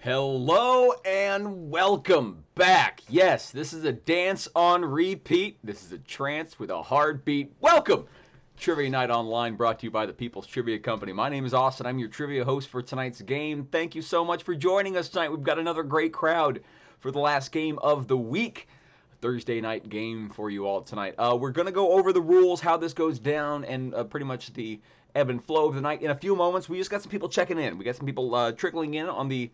Hello and welcome back. Yes, this is a dance on repeat. This is a trance with a hard beat. Welcome. Trivia Night Online brought to you by the People's Trivia Company. My name is Austin. I'm your trivia host for tonight's game. Thank you so much for joining us tonight. We've got another great crowd for the last game of the week. Thursday night game for you all tonight. We're going to go over the rules, how this goes down, and pretty much the ebb and flow of the night in a few moments. We just got some people checking in. We got some people trickling in on the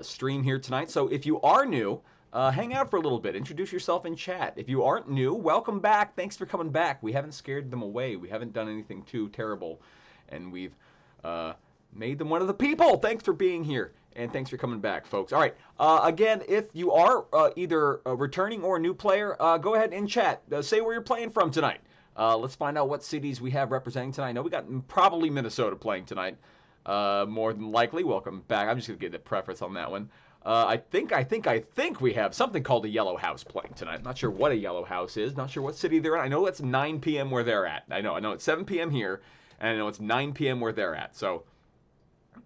stream here tonight. So if you are new, hang out for a little bit. Introduce yourself in chat. If you aren't new, welcome back. Thanks for coming back. We haven't scared them away. We haven't done anything too terrible, and we've made them one of the people. Thanks for being here, and thanks for coming back, folks. All right. Again, if you are either a returning or a new player, go ahead and chat. Say where you're playing from tonight. Let's find out what cities we have representing tonight. I know we got probably Minnesota playing tonight. More than likely. Welcome back. I'm just going to get the preface on that one. I think we have something called a Yellow House playing tonight. Not sure what a Yellow House is. Not sure what city they're in. I know it's 9 p.m. where they're at. I know it's 7 p.m. here, and I know it's 9 p.m. where they're at. So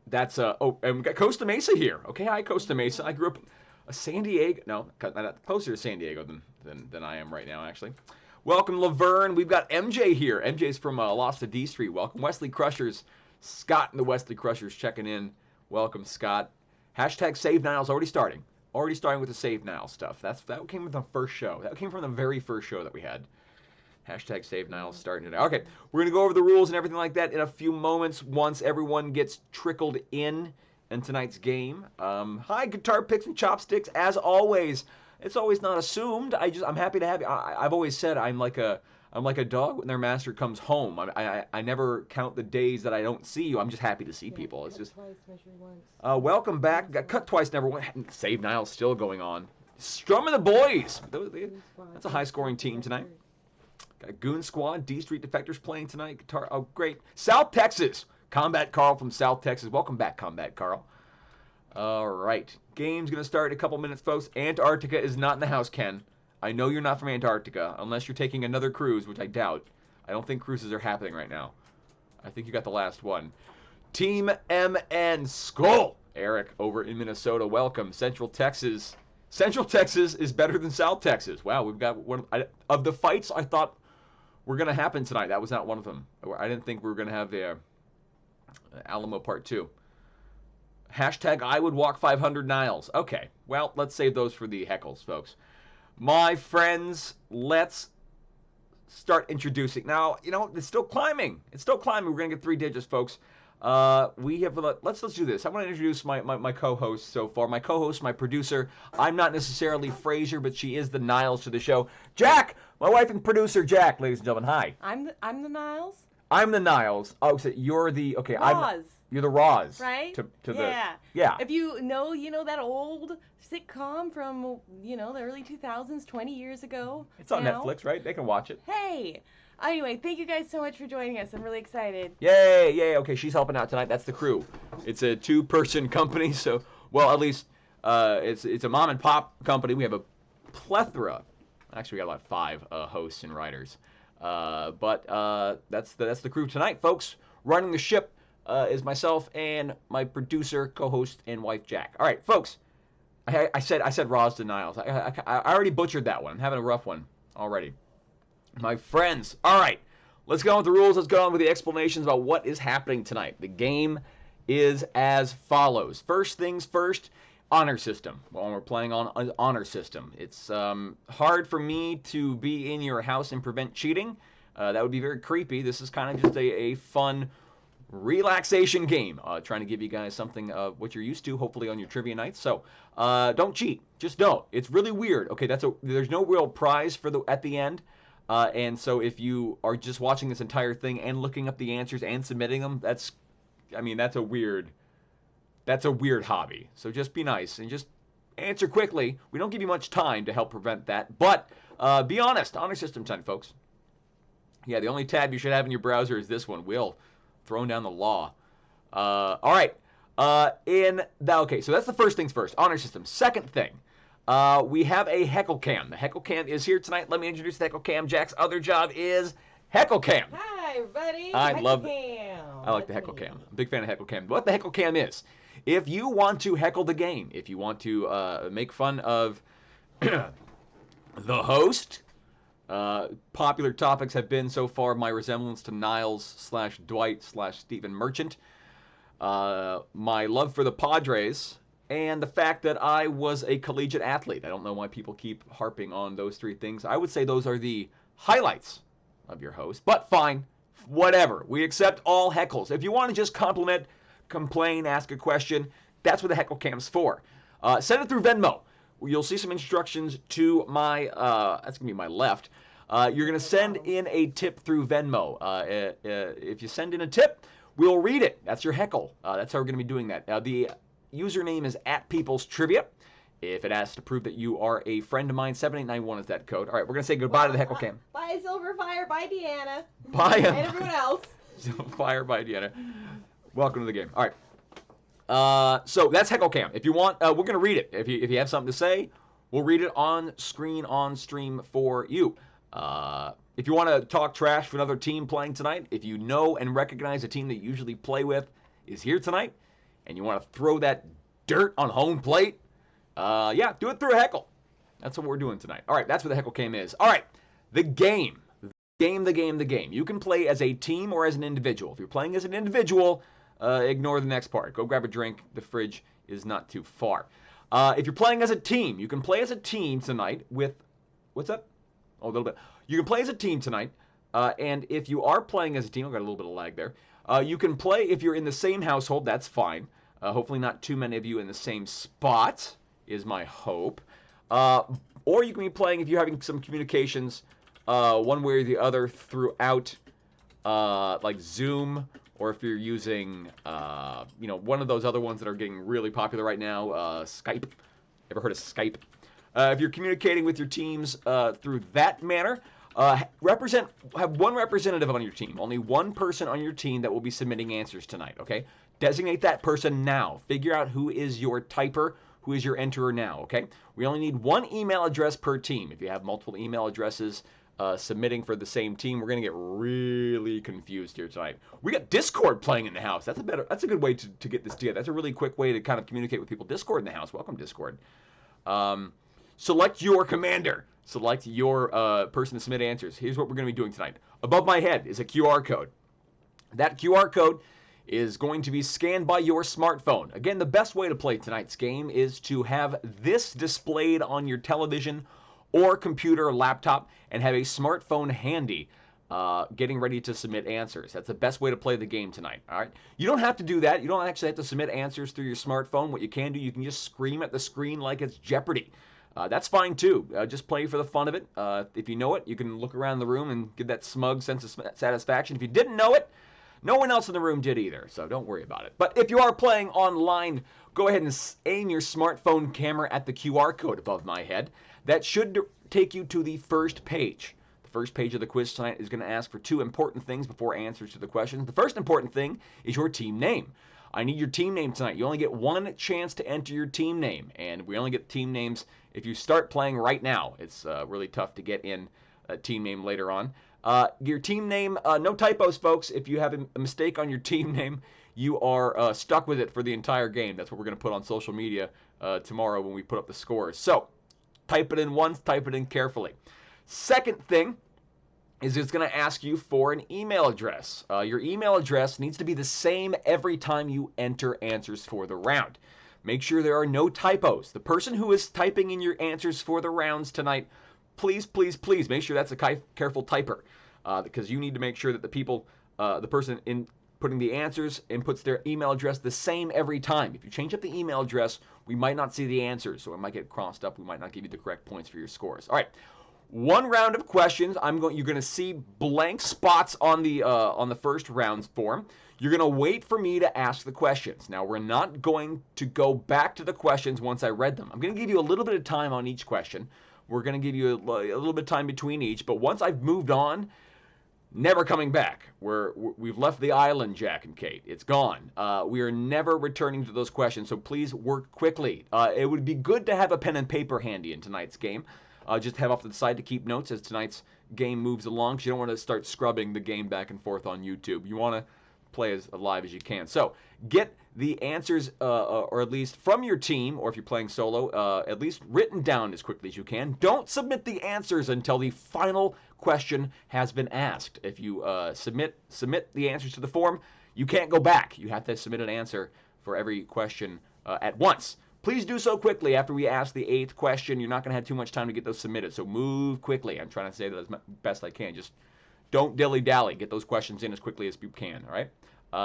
that's oh, and we got Costa Mesa here. Okay, hi Costa Mesa. I grew up San Diego. No, closer to San Diego than I am right now, actually. Welcome Laverne. We've got MJ here. MJ's from Lost to D Street. Welcome Wesley Crushers. Scott and the Wesley Crushers checking in. Welcome, Scott. Hashtag Save Niles already starting. Already starting with the Save Niles stuff. That came with the first show. That came from the very first show that we had. Hashtag Save Niles starting today. Okay, we're going to go over the rules and everything like that in a few moments once everyone gets trickled in tonight's game. Hi, Guitar Picks and Chopsticks. As always, it's always not assumed. I'm happy to have you. I've always said I'm like a dog when their master comes home. I never count the days that I don't see you. I'm just happy to see people. It's just twice, measure once. Welcome back. Got cut twice, never won. Save Niles still going on. Strumming the boys. That's a high-scoring team tonight. Got Goon Squad, D Street Defectors playing tonight. Guitar. Oh, great. South Texas. Combat Carl from South Texas. Welcome back, Combat Carl. All right. Game's going to start in a couple minutes, folks. Antarctica is not in the house, Ken. I know you're not from Antarctica, unless you're taking another cruise, which I doubt. I don't think cruises are happening right now. I think you got the last one. Team MN Skull. Eric over in Minnesota, welcome. Central Texas. Central Texas is better than South Texas. Wow, we've got one of the fights I thought were going to happen tonight. That was not one of them. I didn't think we were going to have the Alamo Part 2. Hashtag I would walk 500 Niles. Okay, well, let's save those for the heckles, folks. My friends, let's start introducing. Now, it's still climbing. It's still climbing. We're going to get 3 digits, folks. Let's do this. I want to introduce my co-host so far. My co-host, my producer. I'm not necessarily Frasier, but she is the Niles to the show. Jack, my wife and producer, Jack, ladies and gentlemen. Hi. I'm the Niles. I'm the Niles. Oh, so you're the Roz. You're the Roz. Right? Yeah. If you know that old sitcom from, the early 2000s, 20 years ago. It's on Netflix, right? They can watch it. Hey. Anyway, thank you guys so much for joining us. I'm really excited. Yay. Okay, she's helping out tonight. That's the crew. It's a 2-person company, so, well, at least it's a mom and pop company. We have a plethora. Actually, we got about 5 hosts and writers. But that's the crew tonight, folks. Running the ship is myself and my producer, co-host, and wife, Jack. All right, folks. I said Roz to Niles. I already butchered that one. I'm having a rough one already. My friends. All right. Let's go on with the rules. Let's go on with the explanations about what is happening tonight. The game is as follows. First things first, honor system. Well, we're playing on an honor system. It's hard for me to be in your house and prevent cheating. That would be very creepy. This is kind of just a fun relaxation game, trying to give you guys something what you're used to, hopefully on your trivia nights. So don't cheat, just don't. It's really weird. Okay, there's no real prize at the end, and so if you are just watching this entire thing and looking up the answers and submitting them, that's a weird hobby. So just be nice and just answer quickly. We don't give you much time to help prevent that, but be honest. Honor system time, folks. Yeah, the only tab you should have in your browser is this one. Will. Throwing down the law. All right. Okay, so that's the first things first. Honor system. Second thing, we have a heckle cam. The heckle cam is here tonight. Let me introduce the heckle cam. Jack's other job is heckle cam. Hi. Hi, everybody. I Heckle love Cam. I like the That's heckle me. cam. I'm a big fan of heckle cam. What the heckle cam is, if you want to heckle the game, if you want to make fun of the host, popular topics have been so far my resemblance to Niles/Dwight/Stephen Merchant, my love for the Padres, and the fact that I was a collegiate athlete. I don't know why people keep harping on those three things. I would say those are the highlights of your host, but fine, whatever. We accept all heckles. If you want to just compliment, complain, ask a question, that's what the heckle cam's for. Send it through Venmo. You'll see some instructions to my, that's going to be my left. You're going to send in a tip through Venmo. If you send in a tip, we'll read it. That's your heckle. That's how we're going to be doing that. The username is @PeoplesTrivia. If it asks to prove that you are a friend of mine, 7891 is that code. All right, we're going to say goodbye to the heckle cam. Bye, Silverfire. Bye, Deanna. Bye. And everyone else. Fire by Deanna. Welcome to the game. All right. So that's heckle cam. If you want, we're going to read it. If you have something to say, we'll read it on screen, on stream for you. If you want to talk trash for another team playing tonight, if you know and recognize a team that you usually play with is here tonight, and you want to throw that dirt on home plate, yeah, do it through a heckle. That's what we're doing tonight. All right, that's what the heckle cam is. All right, the game. The game. You can play as a team or as an individual. If you're playing as an individual, ignore the next part. Go grab a drink. The fridge is not too far. If you're playing as a team, you can play as a team tonight with, what's that? Oh, a little bit. You can play as a team tonight, and if you are playing as a team, I've got a little bit of lag there. You can play if you're in the same household. That's fine. Hopefully not too many of you in the same spot is my hope. Or you can be playing if you're having some communications one way or the other throughout, like Zoom, or if you're using, one of those other ones that are getting really popular right now, Skype. Ever heard of Skype? If you're communicating with your teams through that manner, have one representative on your team. Only one person on your team that will be submitting answers tonight, okay? Designate that person now. Figure out who is your typer, who is your enterer now, okay? We only need one email address per team. If you have multiple email addresses submitting for the same team, we're going to get really confused here tonight. We got Discord playing in the house. That's a good way to get this together. That's a really quick way to kind of communicate with people. Discord in the house. Welcome, Discord. Select your commander. Select your person to submit answers. Here's what we're going to be doing tonight. Above my head is a QR code. That QR code is going to be scanned by your smartphone. Again, the best way to play tonight's game is to have this displayed on your television or computer or laptop and have a smartphone handy getting ready to submit answers. That's the best way to play the game tonight, all right? You don't have to do that. You don't actually have to submit answers through your smartphone. What you can do, you can just scream at the screen like it's Jeopardy. That's fine too. Just play for the fun of it. If you know it, you can look around the room and give that smug sense of satisfaction. If you didn't know it, no one else in the room did either, so don't worry about it. But if you are playing online, go ahead and aim your smartphone camera at the QR code above my head. That should take you to the first page. The first page of the quiz tonight is going to ask for two important things before answers to the questions. The first important thing is your team name. I need your team name tonight. You only get one chance to enter your team name, and we only get team names if you start playing right now. It's really tough to get in a team name later on. Your team name, no typos, folks. If you have a mistake on your team name, you are stuck with it for the entire game. That's what we're going to put on social media tomorrow when we put up the scores. So type it in once, type it in carefully. Second thing is it's going to ask you for an email address. Your email address needs to be the same every time you enter answers for the round. Make sure there are no typos. The person who is typing in your answers for the rounds tonight, please, please, please make sure that's a careful typer, because you need to make sure that the person in putting the answers inputs their email address the same every time. If you change up the email address, we might not see the answers, so it might get crossed up. We might not give you the correct points for your scores. All right. One round of questions. You're going to see blank spots on the first round's form. You're going to wait for me to ask the questions. Now, we're not going to go back to the questions once I read them. I'm going to give you a little bit of time on each question. We're going to give you a little bit of time between each, but once I've moved on, never coming back. We've left the island, Jack and Kate. It's gone. We are never returning to those questions, so please work quickly. It would be good to have a pen and paper handy in tonight's game. Just have off to the side to keep notes as tonight's game moves along, because you don't want to start scrubbing the game back and forth on YouTube. You want to play as live as you can. So get the answers, or at least from your team, or if you're playing solo, at least written down as quickly as you can. Don't submit the answers until the final question has been asked. If you submit the answers to the form, you can't go back. You have to submit an answer for every question at once. Please do so quickly after we ask the 8th question. You're not going to have too much time to get those submitted, so move quickly. I'm trying to say that as best I can. Just don't dilly-dally. Get those questions in as quickly as you can, all right?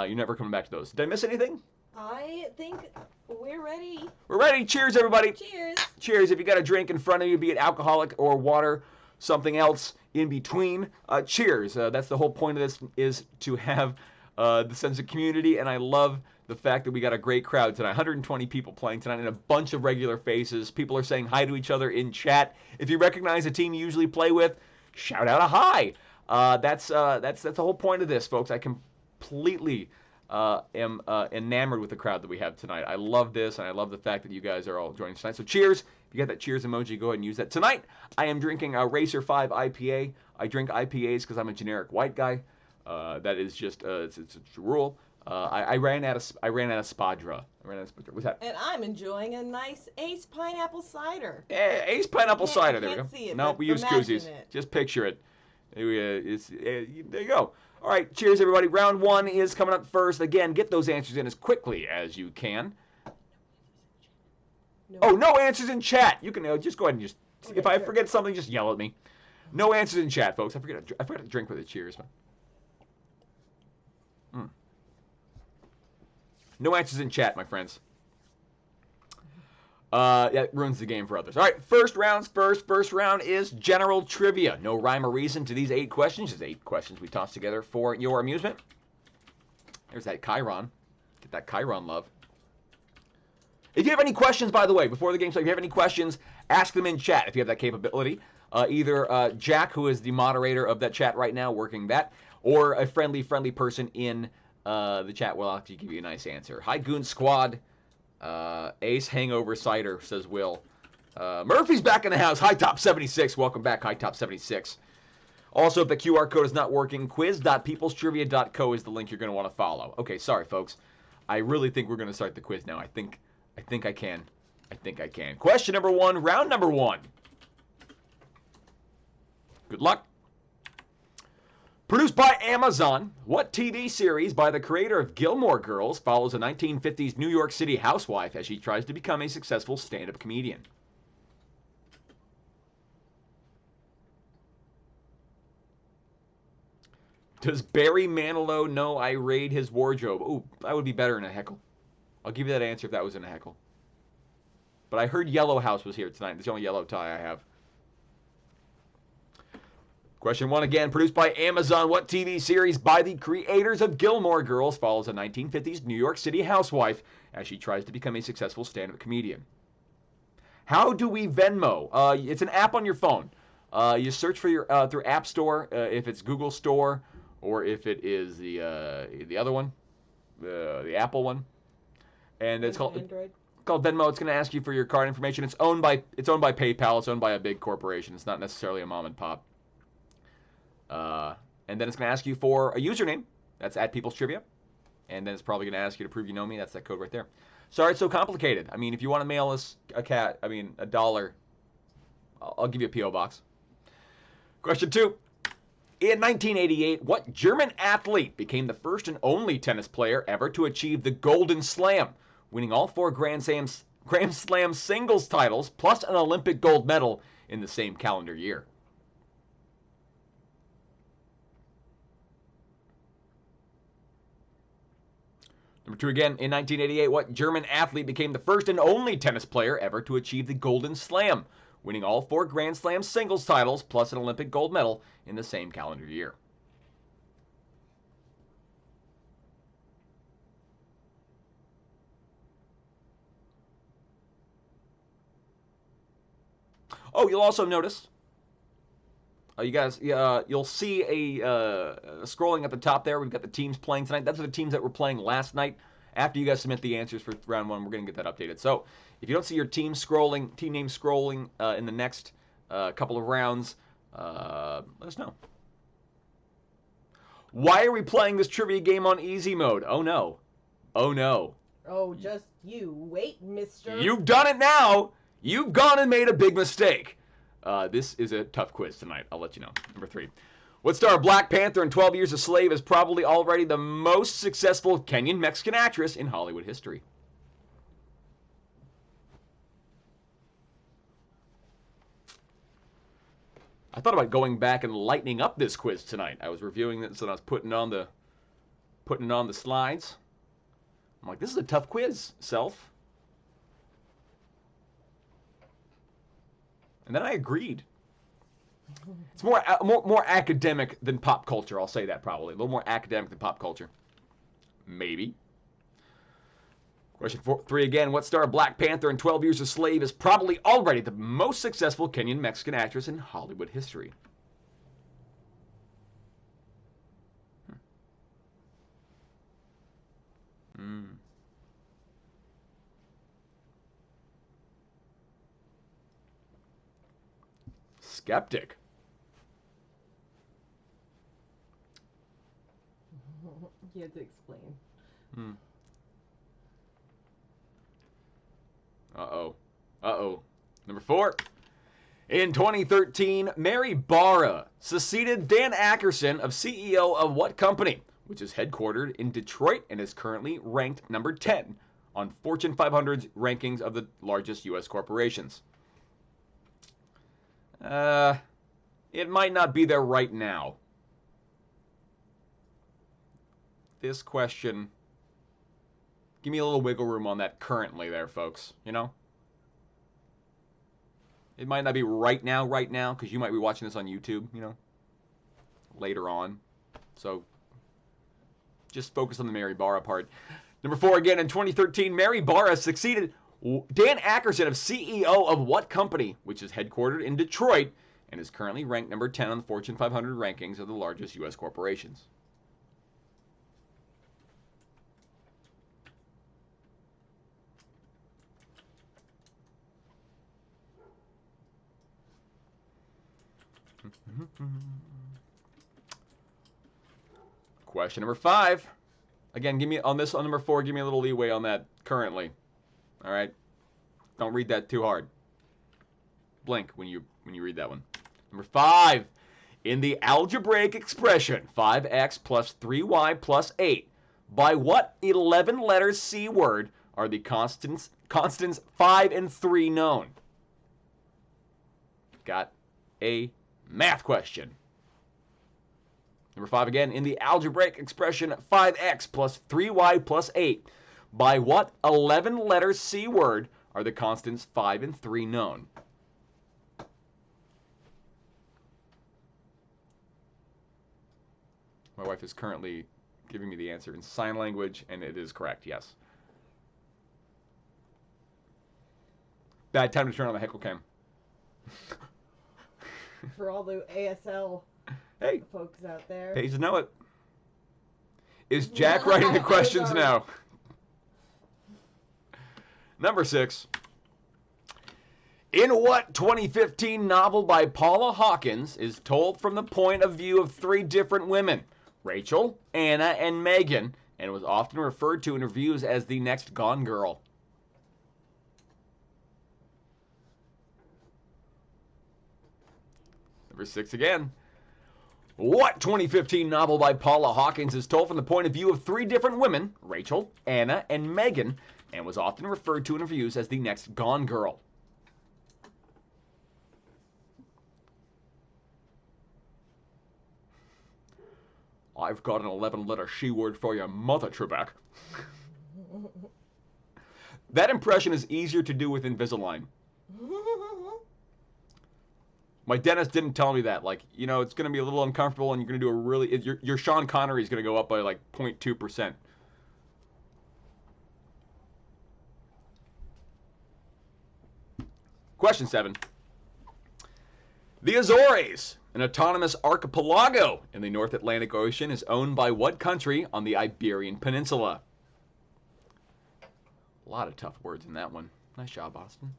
You're never coming back to those. Did I miss anything? I think we're ready. We're ready. Cheers, everybody. Cheers. Cheers. If you got a drink in front of you, be it alcoholic or water, something else in between, cheers. That's the whole point of this, is to have the sense of community, and I love the fact that we got a great crowd tonight. 120 people playing tonight and a bunch of regular faces. People are saying hi to each other in chat. If you recognize a team you usually play with, shout out a hi. That's the whole point of this, folks. I completely am enamored with the crowd that we have tonight. I love this, and I love the fact that you guys are all joining tonight. So cheers. If you got that cheers emoji, go ahead and use that. Tonight, I am drinking a Racer 5 IPA. I drink IPAs because I'm a generic white guy. That is just it's a rule. I ran out of Spadra. What's that? And I'm enjoying a nice Ace pineapple cider. Ace pineapple cider. There we go. See it, no, we use koozies. it. Just picture it. There you go. All right, cheers, everybody. Round 1 is coming up first. Again, get those answers in as quickly as you can. No. Oh, no answers in chat. You can just go ahead and just. Okay, if I sure. forget something, just yell at me. No answers in chat, folks. I forgot to drink with it. Cheers, man. No answers in chat, my friends. That ruins the game for others. All right, first round is general trivia. No rhyme or reason to these 8 questions. Just 8 questions we tossed together for your amusement. There's that Chiron. Get that Chiron love. If you have any questions, by the way, before the game starts, if you have any questions, ask them in chat if you have that capability. Either Jack, who is the moderator of that chat right now, working that, or a friendly person in the chat will actually give you a nice answer. Hi, Goon Squad. Ace Hangover Cider, says Will. Murphy's back in the house. Hi, Top 76. Welcome back, Hi, Top 76. Also, if the QR code is not working, quiz.peoplestrivia.co is the link you're going to want to follow. Okay, sorry, folks. I really think we're going to start the quiz now. I think I can. Question number 1, round number 1. Good luck. Produced by Amazon, what TV series by the creator of Gilmore Girls follows a 1950s New York City housewife as she tries to become a successful stand-up comedian? Does Barry Manilow know I raid his wardrobe? Ooh, that would be better in a heckle. I'll give you that answer if that was in a heckle. But I heard Yellow House was here tonight. It's the only yellow tie I have. Question 1 again, produced by Amazon. What TV series by the creators of Gilmore Girls follows a 1950s New York City housewife as she tries to become a successful stand-up comedian? How do we Venmo? It's an app on your phone. You search for your through App Store, if it's Google Store, or if it is the other one, the Apple one, and it's called Android. Called Venmo. It's going to ask you for your card information. It's owned by PayPal. It's owned by a big corporation. It's not necessarily a mom and pop. And then it's going to ask you for a username. That's at People's Trivia. And then it's probably going to ask you to prove you know me. That's that code right there. Sorry it's so complicated. I mean, if you want to mail us a dollar, I'll give you a P.O. box. Question 2. In 1988, what German athlete became the first and only tennis player ever to achieve the Golden Slam, winning all 4 Grand Slam singles titles plus an Olympic gold medal in the same calendar year? Number 2 again, in 1988, what German athlete became the first and only tennis player ever to achieve the Golden Slam, winning all 4 Grand Slam singles titles plus an Olympic gold medal in the same calendar year? Oh, you'll also notice, you guys, you'll see scrolling at the top there, we've got the teams playing tonight. Those are the teams that were playing last night. After you guys submit the answers for round 1, we're going to get that updated. So if you don't see your team name scrolling in the next a couple of rounds. Let us know. Why are we playing this trivia game on easy mode? Oh no. Oh no. Oh, just you wait, mister. You've done it now. You've gone and made a big mistake. This is a tough quiz tonight. I'll let you know. Number 3. What star of Black Panther and 12 Years a Slave is probably already the most successful Kenyan-Mexican actress in Hollywood history? I thought about going back and lightening up this quiz tonight. I was reviewing this and I was putting on the slides. I'm like, this is a tough quiz, self. And then I agreed. It's more academic than pop culture. I'll say that probably. A little more academic than pop culture. Maybe. Question 3 again. What star of Black Panther and 12 Years a Slave is probably already the most successful Kenyan-Mexican actress in Hollywood history? Skeptic. You have to explain. Uh-oh. Number 4. In 2013, Mary Barra succeeded Dan Akerson of CEO of what company, which is headquartered in Detroit and is currently ranked number 10 on Fortune 500's rankings of the largest U.S. corporations? It might not be there right now. This question, give me a little wiggle room on that currently there, folks, you know? It might not be right now, because you might be watching this on YouTube, you know, later on. So just focus on the Mary Barra part. Number 4 again, in 2013, Mary Barra succeeded Dan Akerson of CEO of what company, which is headquartered in Detroit and is currently ranked number 10 on the Fortune 500 rankings of the largest U.S. corporations? Question number 5. Again, give me on number 4, give me a little leeway on that currently. All right? Don't read that too hard. Blink when you read that one. Number 5. In the algebraic expression 5x plus 3y plus 8, by what 11-letter C word are the constants 5 and 3 known? Got a math question. Number 5 again, in the algebraic expression 5x plus 3y plus 8, by what 11-letter C word are the constants 5 and 3 known? My wife is currently giving me the answer in sign language, and it is correct, yes. Bad time to turn on the heckle cam. For all the ASL folks out there. Pays to know it. Is Jack writing the questions now? Number 6. In what 2015 novel by Paula Hawkins is told from the point of view of 3 different women, Rachel, Anna, and Megan, and was often referred to in reviews as the next Gone Girl? Number 6 again. What 2015 novel by Paula Hawkins is told from the point of view of 3 different women, Rachel, Anna, and Megan, and was often referred to in reviews as the next Gone Girl? I've got an 11-letter she word for your mother, Trebek. That impression is easier to do with Invisalign. My dentist didn't tell me that. Like, you know, it's going to be a little uncomfortable and you're going to do a really... Your Sean Connery is going to go up by like 0.2%. Question 7. The Azores, an autonomous archipelago in the North Atlantic Ocean, is owned by what country on the Iberian Peninsula? A lot of tough words in that one. Nice job, Austin.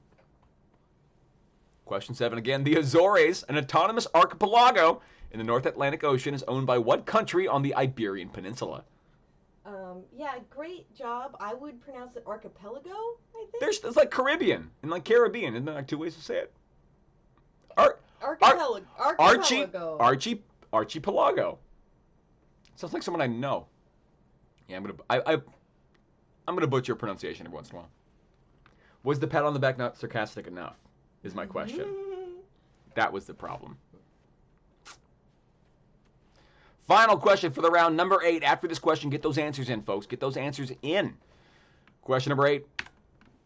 Question 7 again. The Azores, an autonomous archipelago in the North Atlantic Ocean, is owned by what country on the Iberian Peninsula? Yeah, great job. I would pronounce it archipelago, I think. It's like Caribbean and like Caribbean. Isn't there like two ways to say it? Archipelago. Archipelago. Sounds like someone I know. Yeah, I'm gonna butcher pronunciation every once in a while. Was the pat on the back not sarcastic enough? Is my question. That was the problem. Final question for the round, number 8. After this question, get those answers in, folks. Get those answers in. Question number 8.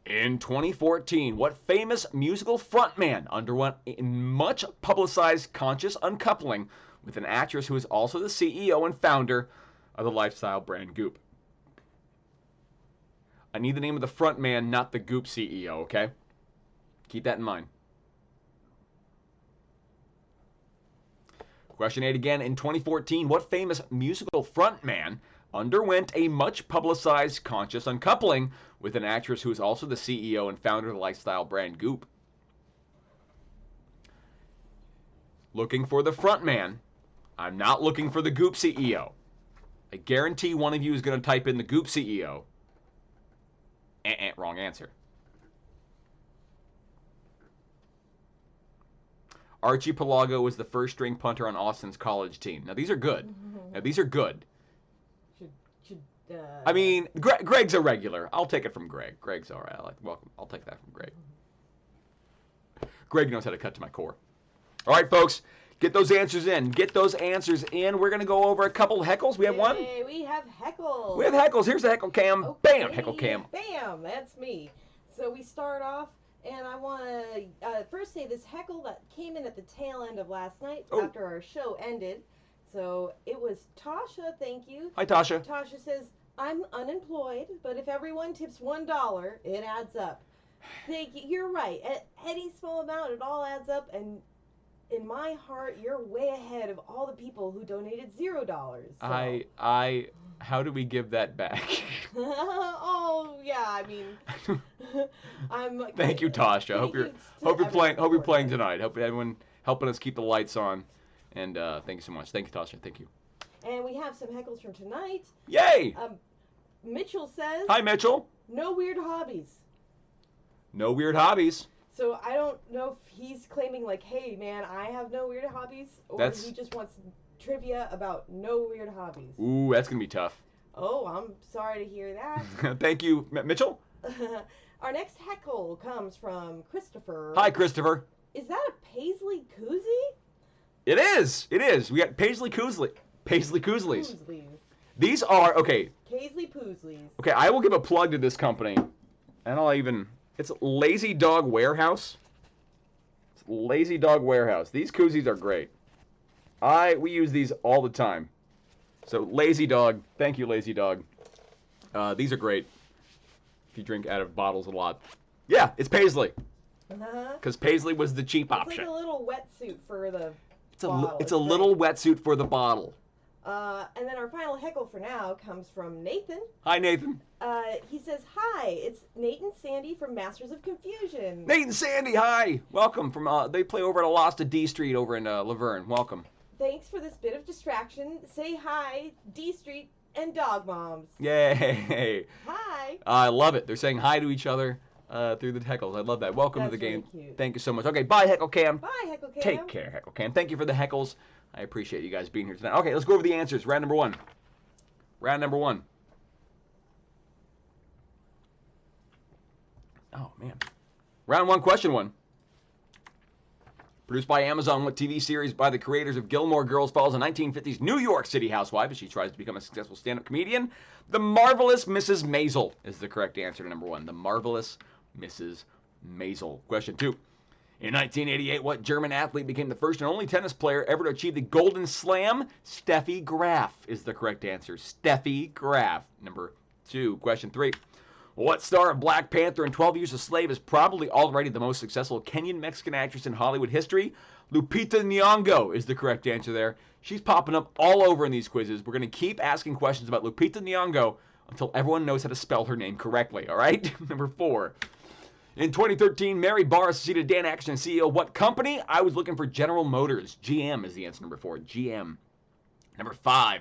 In 2014, what famous musical frontman underwent a much publicized conscious uncoupling with an actress who is also the CEO and founder of the lifestyle brand Goop? I need the name of the frontman, not the Goop CEO, okay? Keep that in mind. Question 8 again. In 2014, what famous musical frontman underwent a much publicized conscious uncoupling with an actress who is also the CEO and founder of the lifestyle brand Goop? Looking for the frontman. I'm not looking for the Goop CEO. I guarantee one of you is going to type in the Goop CEO. Wrong answer. Archipelago was the first string punter on Austin's college team. Now, these are good. I mean, Greg's a regular. I'll take it from Greg. Greg's all right. I'll take that from Greg. Greg knows how to cut to my core. All right, folks. Get those answers in. We're going to go over a couple of heckles. We have one? We have heckles. Here's the heckle cam. Okay. Bam, heckle cam. Bam, that's me. So we start off, and I want to first say this heckle that came in at the tail end of last night after our show ended. So it was Tasha, thank you. Hi, Tasha. Tasha says, I'm unemployed, but if everyone tips $1, it adds up. Thank you. You're right. At any small amount, it all adds up, and in my heart, you're way ahead of all the people who donated $0. So. How do we give that back? Oh yeah, I mean, Thank you, Tasha. Hope you're playing tonight. Hope everyone helping us keep the lights on, and thank you so much. Thank you, Tasha. Thank you. And we have some heckles from tonight. Yay! Mitchell says. Hi, Mitchell. No weird hobbies. No weird hobbies. So I don't know if he's claiming like, hey man, I have no weird hobbies, or he just wants trivia about no weird hobbies. Ooh, that's gonna be tough. Oh, I'm sorry to hear that. Thank you, Mitchell. Our next heckle comes from Christopher. Hi, Christopher. Is that a Paisley koozie? It is. We got Paisley Koozleys. These are okay. Paisley Poozleys. Okay, I will give a plug to this company, and it's Lazy Dog Warehouse. It's Lazy Dog Warehouse. These koozies are great. We use these all the time. So Lazy Dog, thank you, Lazy Dog. These are great. If you drink out of bottles a lot. Yeah, it's Paisley. Because Paisley was the cheap option. It's like a little wetsuit for the bottle. It's a little wetsuit for the bottle. And then our final heckle for now comes from Nathan. Hi, Nathan. He says, hi, it's Nate and Sandy from Masters of Confusion. Nate and Sandy, hi. Welcome. They play over at Alosta D Street over in Laverne. Welcome. Thanks for this bit of distraction. Say hi, D Street and Dog Moms. Yay. Hi. I love it. They're saying hi to each other through the heckles. I love that. Welcome to the game. Cute. Thank you so much. Okay, bye, Heckle Cam. Bye, Heckle Cam. Take care, Heckle Cam. Thank you for the heckles. I appreciate you guys being here tonight. Okay, let's go over the answers. Round number one. Oh, man. Round one, question one. Produced by Amazon, what TV series by the creators of Gilmore Girls follows a 1950s New York City housewife as she tries to become a successful stand-up comedian? The Marvelous Mrs. Maisel is the correct answer to number one. The Marvelous Mrs. Maisel. Question two. In 1988, what German athlete became the first and only tennis player ever to achieve the Golden Slam? Steffi Graf is the correct answer. Steffi Graf. Number two. Question three. What star of Black Panther and 12 Years a Slave is probably already the most successful Kenyan-Mexican actress in Hollywood history? Lupita Nyong'o is the correct answer there. She's popping up all over in these quizzes. We're going to keep asking questions about Lupita Nyong'o until everyone knows how to spell her name correctly, all right? Number four. In 2013, Mary Barr succeeded Dan Action as CEO. What company? I was looking for General Motors. GM is the answer, number 4. GM. Number 5.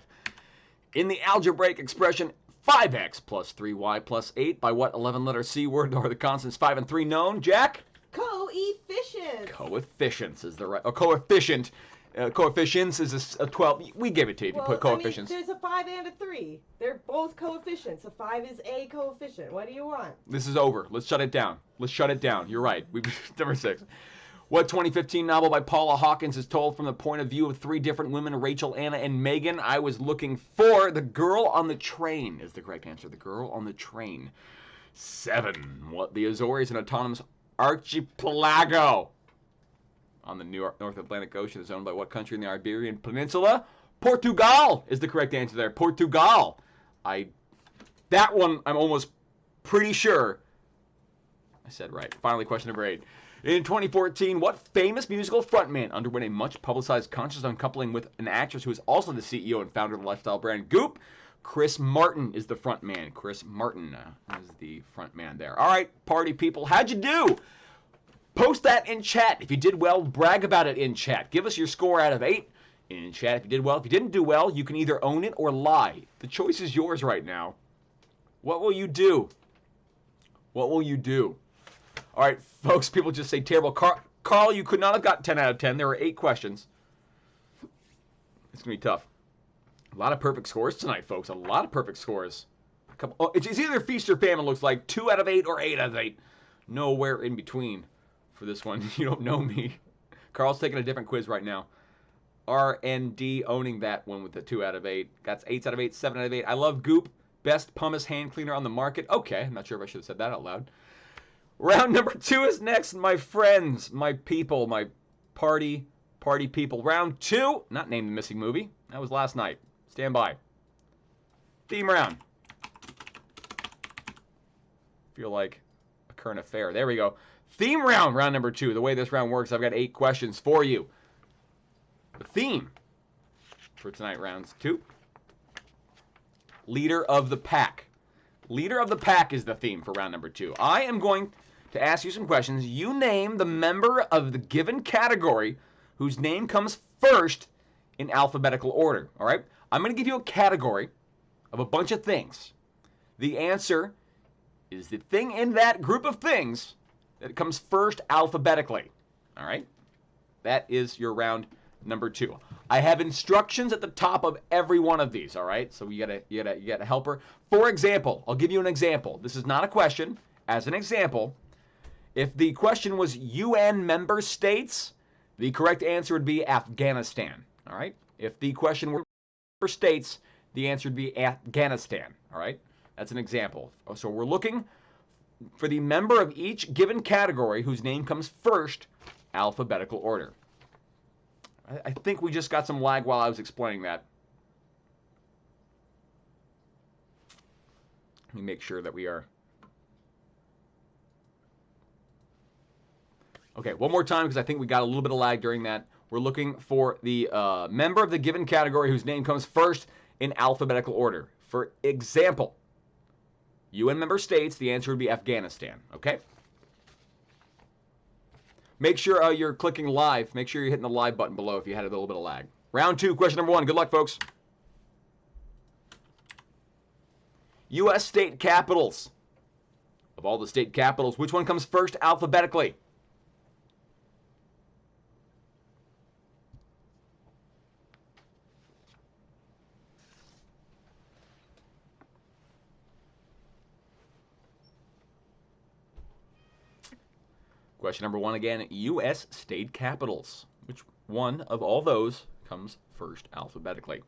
In the algebraic expression 5x plus 3y plus 8, by what 11-letter C word are the constants 5 and 3 known? Jack? Coefficients. Coefficients is the right. Coefficient. Coefficients is a 12. We give it to you if you put coefficients. I mean, there's a 5 and a 3. They're both coefficients. A 5 is a coefficient. What do you want? This is over. Let's shut it down. Let's shut it down. You're right. Number 6. What 2015 novel by Paula Hawkins is told from the point of view of 3 different women, Rachel, Anna, and Megan? I was looking for The Girl on the Train is the correct answer. The Girl on the Train. 7. What the Azores, an autonomous archipelago on the North Atlantic Ocean, is owned by what country in the Iberian Peninsula? Portugal is the correct answer there. Portugal. That one I'm almost pretty sure I said right. Finally, question number 8. In 2014, what famous musical frontman underwent a much publicized conscious uncoupling with an actress who is also the CEO and founder of the lifestyle brand Goop? Chris Martin is the front man. Chris Martin is the front man there. All right, party people, how'd you do? Post that in chat. If you did well, brag about it in chat. Give us your score out of 8 in chat if you did well. If you didn't do well, you can either own it or lie. The choice is yours right now. What will you do? What will you do? All right, folks, people just say terrible. Carl, you could not have got 10 out of 10. There were 8 questions. It's going to be tough. A lot of perfect scores tonight, folks. A lot of perfect scores. It's either feast or famine, looks like. 2 out of 8 or 8 out of 8. Nowhere in between for this one. You don't know me. Carl's taking a different quiz right now. RND owning that one with the 2 out of 8. Got 8 out of 8, 7 out of 8. I love Goop. Best pumice hand cleaner on the market. Okay, I'm not sure if I should have said that out loud. Round number 2 is next, my friends, my people, my party people. Round 2, not named the missing movie. That was last night. Stand by. Theme round. Feel like a current affair. There we go. Theme round, round number 2. The way this round works, I've got 8 questions for you. The theme for tonight, rounds 2. Leader of the pack. Leader of the pack is the theme for round number 2. I am going to ask you some questions. You name the member of the given category whose name comes first in alphabetical order. All right? I'm going to give you a category of a bunch of things. The answer is the thing in that group of things that comes first alphabetically. All right? That is your round number 2. I have instructions at the top of every one of these, all right? So you got a helper. For example, I'll give you an example. This is not a question. As an example, if the question was UN member states, the correct answer would be Afghanistan, all right? If the question were member states, the answer would be Afghanistan, all right? That's an example. So we're looking for the member of each given category whose name comes first, alphabetical order. I think we just got some lag while I was explaining that. Let me make sure that we are. Okay, one more time because I think we got a little bit of lag during that. We're looking for the member of the given category whose name comes first in alphabetical order. For example, UN member states, the answer would be Afghanistan, okay? Make sure you're clicking live. Make sure you're hitting the live button below if you had a little bit of lag. Round 2, question number 1. Good luck, folks. U.S. state capitals. Of all the state capitals, which one comes first alphabetically? Question number 1 again, U.S. state capitals. Which one of all those comes first alphabetically?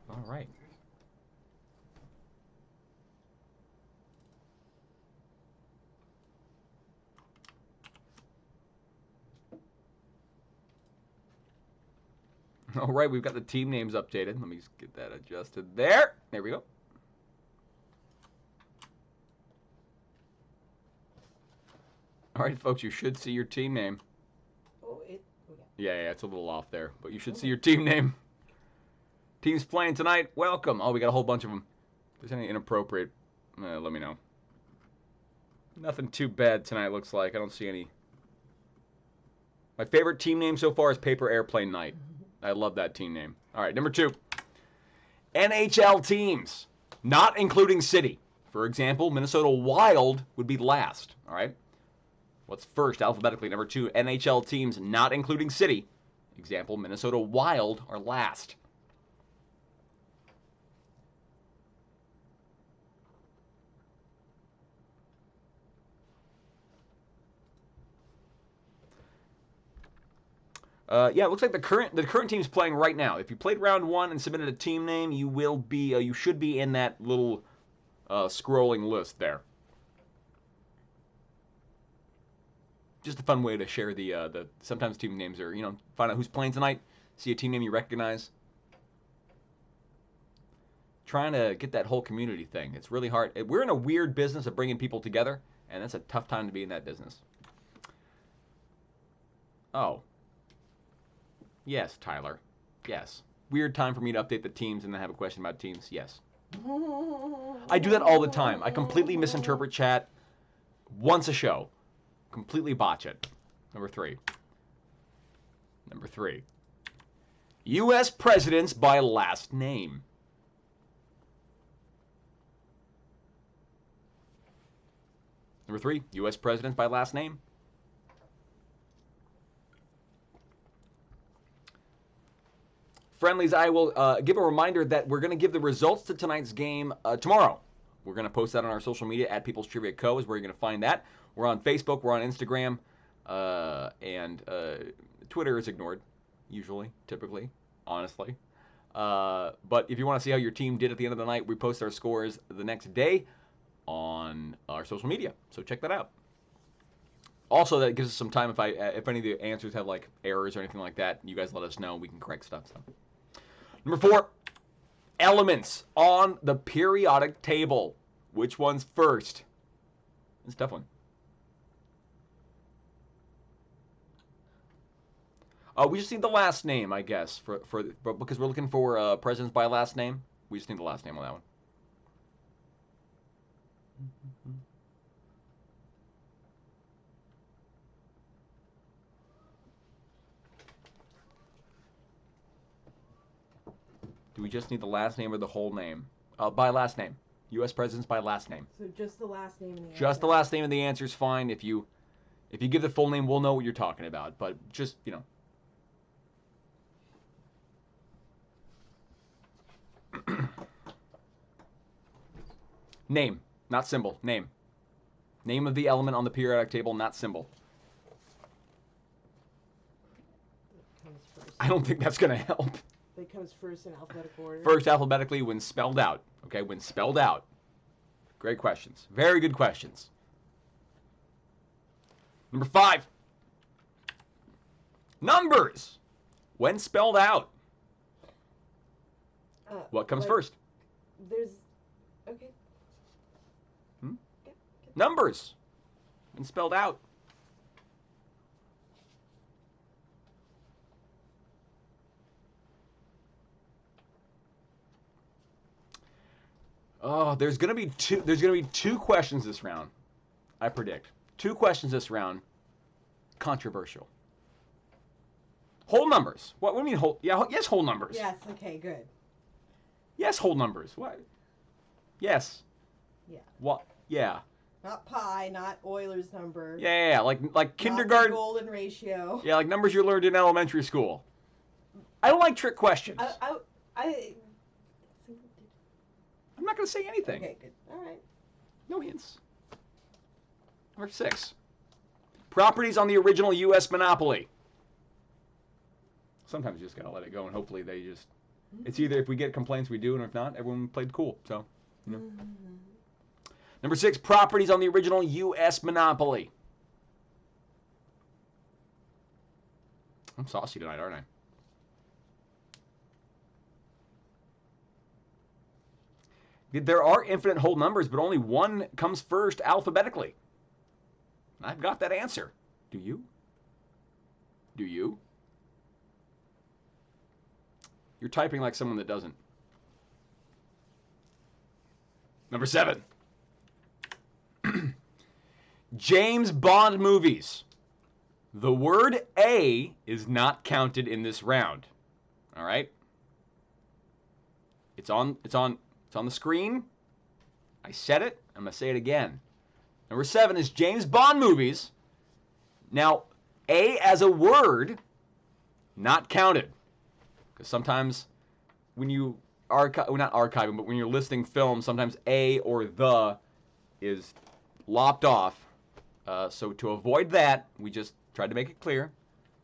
All right. All right, we've got the team names updated. Let me just get that adjusted there. There we go. All right, folks, you should see your team name. Oh, yeah, it's a little off there, but you should see your team name. Teams playing tonight, welcome. Oh, we got a whole bunch of them. If there's any inappropriate, let me know. Nothing too bad tonight, looks like. I don't see any. My favorite team name so far is Paper Airplane Night. I love that team name. All right, number 2. NHL teams, not including city. For example, Minnesota Wild would be last. All right. What's first alphabetically? Number 2, NHL teams, not including city. Example, Minnesota Wild are last. Yeah, it looks like the current team's playing right now. If you played round 1 and submitted a team name, you should be in that little scrolling list there. Just a fun way to share the sometimes team names are, find out who's playing tonight, see a team name you recognize. Trying to get that whole community thing. It's really hard. We're in a weird business of bringing people together, and that's a tough time to be in that business. Oh. Yes, Tyler. Yes. Weird time for me to update the teams and then have a question about teams. Yes. I do that all the time. I completely misinterpret chat once a show. Completely botch it. Number 3. U.S. presidents by last name. Number 3, U.S. presidents by last name. Friendlies, I will give a reminder that we're going to give the results to tonight's game tomorrow. We're going to post that on our social media at People's Trivia Co. is where you're going to find that. We're on Facebook, we're on Instagram, and Twitter is ignored, usually, typically, honestly. But if you want to see how your team did at the end of the night, we post our scores the next day on our social media. So check that out. Also, that gives us some time if any of the answers have like errors or anything like that, you guys let us know. We can correct stuff. So. Number 4, elements on the periodic table. Which one's first? It's a tough one. We just need the last name, I guess, because we're looking for presidents by last name. We just need the last name on that one. Do we just need the last name or the whole name? By last name. U.S. presidents by last name. So just the last name and the answer. Just the last name and the answer is fine. If you give the full name, we'll know what you're talking about. But just, Name, not symbol. Name. Name of the element on the periodic table, not symbol. I don't think that's going to help. It comes first in alphabetical order. First alphabetically when spelled out. Okay, when spelled out. Great questions. Very good questions. Number 5. Numbers. When spelled out. What comes first? There's... Okay. Numbers. When spelled out. Oh, there's gonna be two questions this round. I predict 2 questions this round. Controversial. Whole numbers. What do you mean whole? Yeah, yes, whole numbers. Yes. Okay. Good. Yes, whole numbers. What? Yes. Yeah. What? Yeah. Not pi, not Euler's number. Yeah. Like kindergarten. Not the golden ratio. Yeah, like numbers you learned in elementary school. I don't like trick questions. I'm not going to say anything. Okay, good. All right. No hints. Number 6. Properties on the original U.S. monopoly. Sometimes you just got to let it go, and hopefully they just... It's either if we get complaints, we do, and if not, everyone played cool. So, Number 6. Properties on the original U.S. monopoly. I'm saucy tonight, aren't I? There are infinite whole numbers, but only one comes first alphabetically. I've got that answer. Do you? Do you? You're typing like someone that doesn't. Number 7. James Bond movies. The word A is not counted in this round. All right? It's on the screen. I said it. I'm going to say it again. Number 7 is James Bond movies. Now, A as a word, not counted. Because sometimes when you not archiving, but when you're listing films, sometimes A or the is lopped off. So to avoid that, we just tried to make it clear.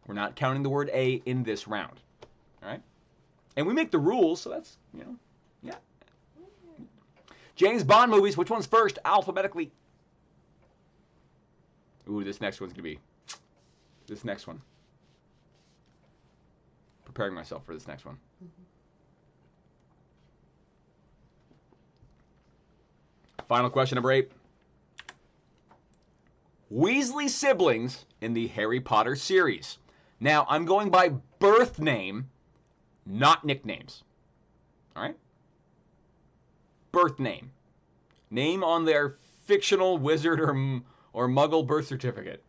We're not counting the word A in this round. All right? And we make the rules, so that's, yeah. James Bond movies, which one's first alphabetically? Ooh, this next one's going to be. This next one. Preparing myself for this next one. Final question, number 8. Weasley siblings in the Harry Potter series. Now, I'm going by birth name, not nicknames. All right? Birth name. Name on their fictional wizard or muggle birth certificate.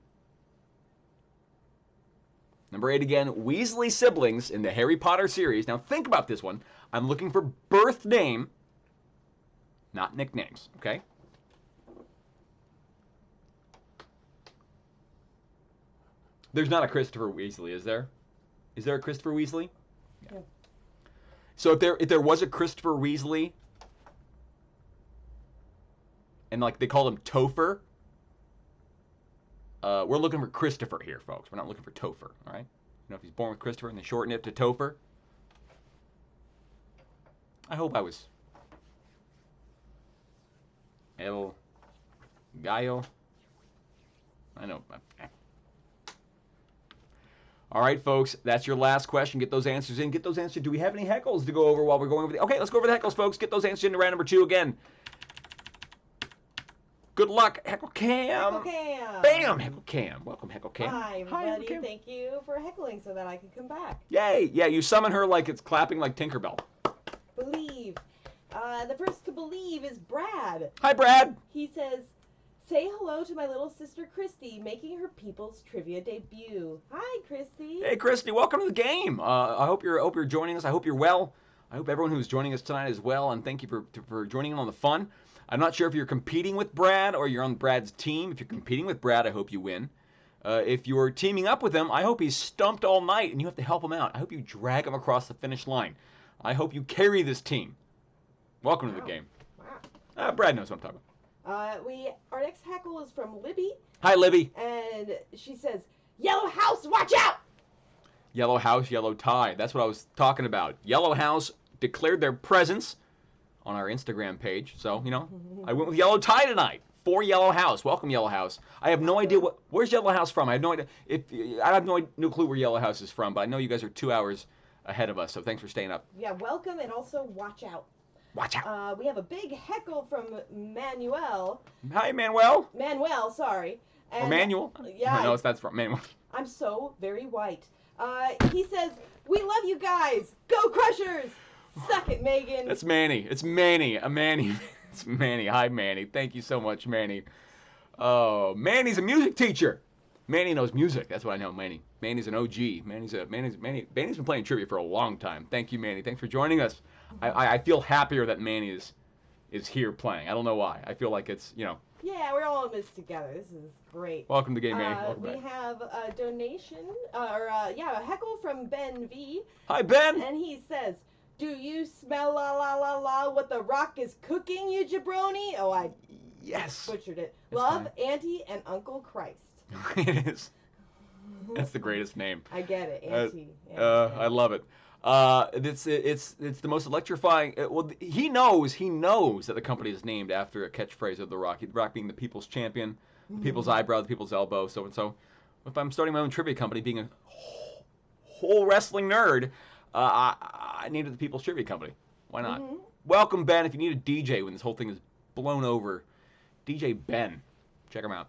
Number 8 again, Weasley siblings in the Harry Potter series. Now think about this one. I'm looking for birth name, not nicknames, okay? There's not a Christopher Weasley, is there? Is there a Christopher Weasley? Yeah. So if there was a Christopher Weasley, and like they called him Topher, we're looking for Christopher here, folks. We're not looking for Topher, all right? If he's born with Christopher and they shorten it to Topher. I hope I was El Gallo. I know. All right, folks, that's your last question. Get those answers in. Get those answers. Do we have any heckles to go over while we're going over the... Okay, let's go over the heckles, folks. Get those answers into round number 2 again. Good luck, Heckle Cam. Heckle Cam. Bam, Heckle Cam. Welcome, Heckle Cam. Hi, Heckle everybody. Cam. Thank you for heckling so that I can come back. Yay. Yeah, you summon her like it's clapping like Tinkerbell. Believe. The first to believe is Brad. Hi, Brad. He says, say hello to my little sister Christy, making her People's Trivia debut. Hi, Christy. Hey, Christy. Welcome to the game. I hope you're joining us. I hope you're well. I hope everyone who's joining us tonight is well, and thank you for joining in on the fun. I'm not sure if you're competing with Brad or you're on Brad's team. If you're competing with Brad, I hope you win. If you're teaming up with him, I hope he's stumped all night and you have to help him out. I hope you drag him across the finish line. I hope you carry this team. Welcome to the game. Wow. Brad knows what I'm talking about. Our next heckle is from Libby. Hi, Libby. And she says, Yellow House, watch out! Yellow House, Yellow Tie. That's what I was talking about. Yellow House declared their presence on our Instagram page. So, I went with Yellow Tie tonight for Yellow House. Welcome, Yellow House. I have no idea where's Yellow House from. I have no idea. I have no clue where Yellow House is from, but I know you guys are 2 hours ahead of us, so thanks for staying up. Yeah, welcome, and also watch out. Watch out. We have a big heckle from Manuel. Hi, Manuel. Manuel, sorry. Or Manuel? Yeah. No, that's from Manuel. I'm so very white. He says, we love you guys. Go Crushers. Suck it, Megan. That's Manny. It's Manny. Manny. It's Manny. Hi, Manny. Thank you so much, Manny. Oh, Manny's a music teacher. Manny knows music. That's what I know, Manny. Manny's an OG. Manny's been playing trivia for a long time. Thank you, Manny. Thanks for joining us. I feel happier that Manny is here playing. I don't know why. I feel like it's, Yeah, we're all in this together. This is great. Welcome to the game, Manny. Welcome we back. have a donation, a heckle from Ben V. Hi, Ben. And he says, do you smell la la la la what the Rock is cooking, you jabroni? Oh, I Yes. butchered it. It's Love, fine. Auntie, and Uncle Christ. It is. That's the greatest name. I get it, Auntie. I love it. It's the most electrifying. Well, he knows that the company is named after a catchphrase of the Rock. The Rock being the people's champion, the people's eyebrow, the people's elbow, so and so. If I'm starting my own trivia company, being a whole wrestling nerd, I named it the People's Trivia Company. Why not? Mm-hmm. Welcome, Ben. If you need a DJ when this whole thing is blown over, DJ Ben, check him out.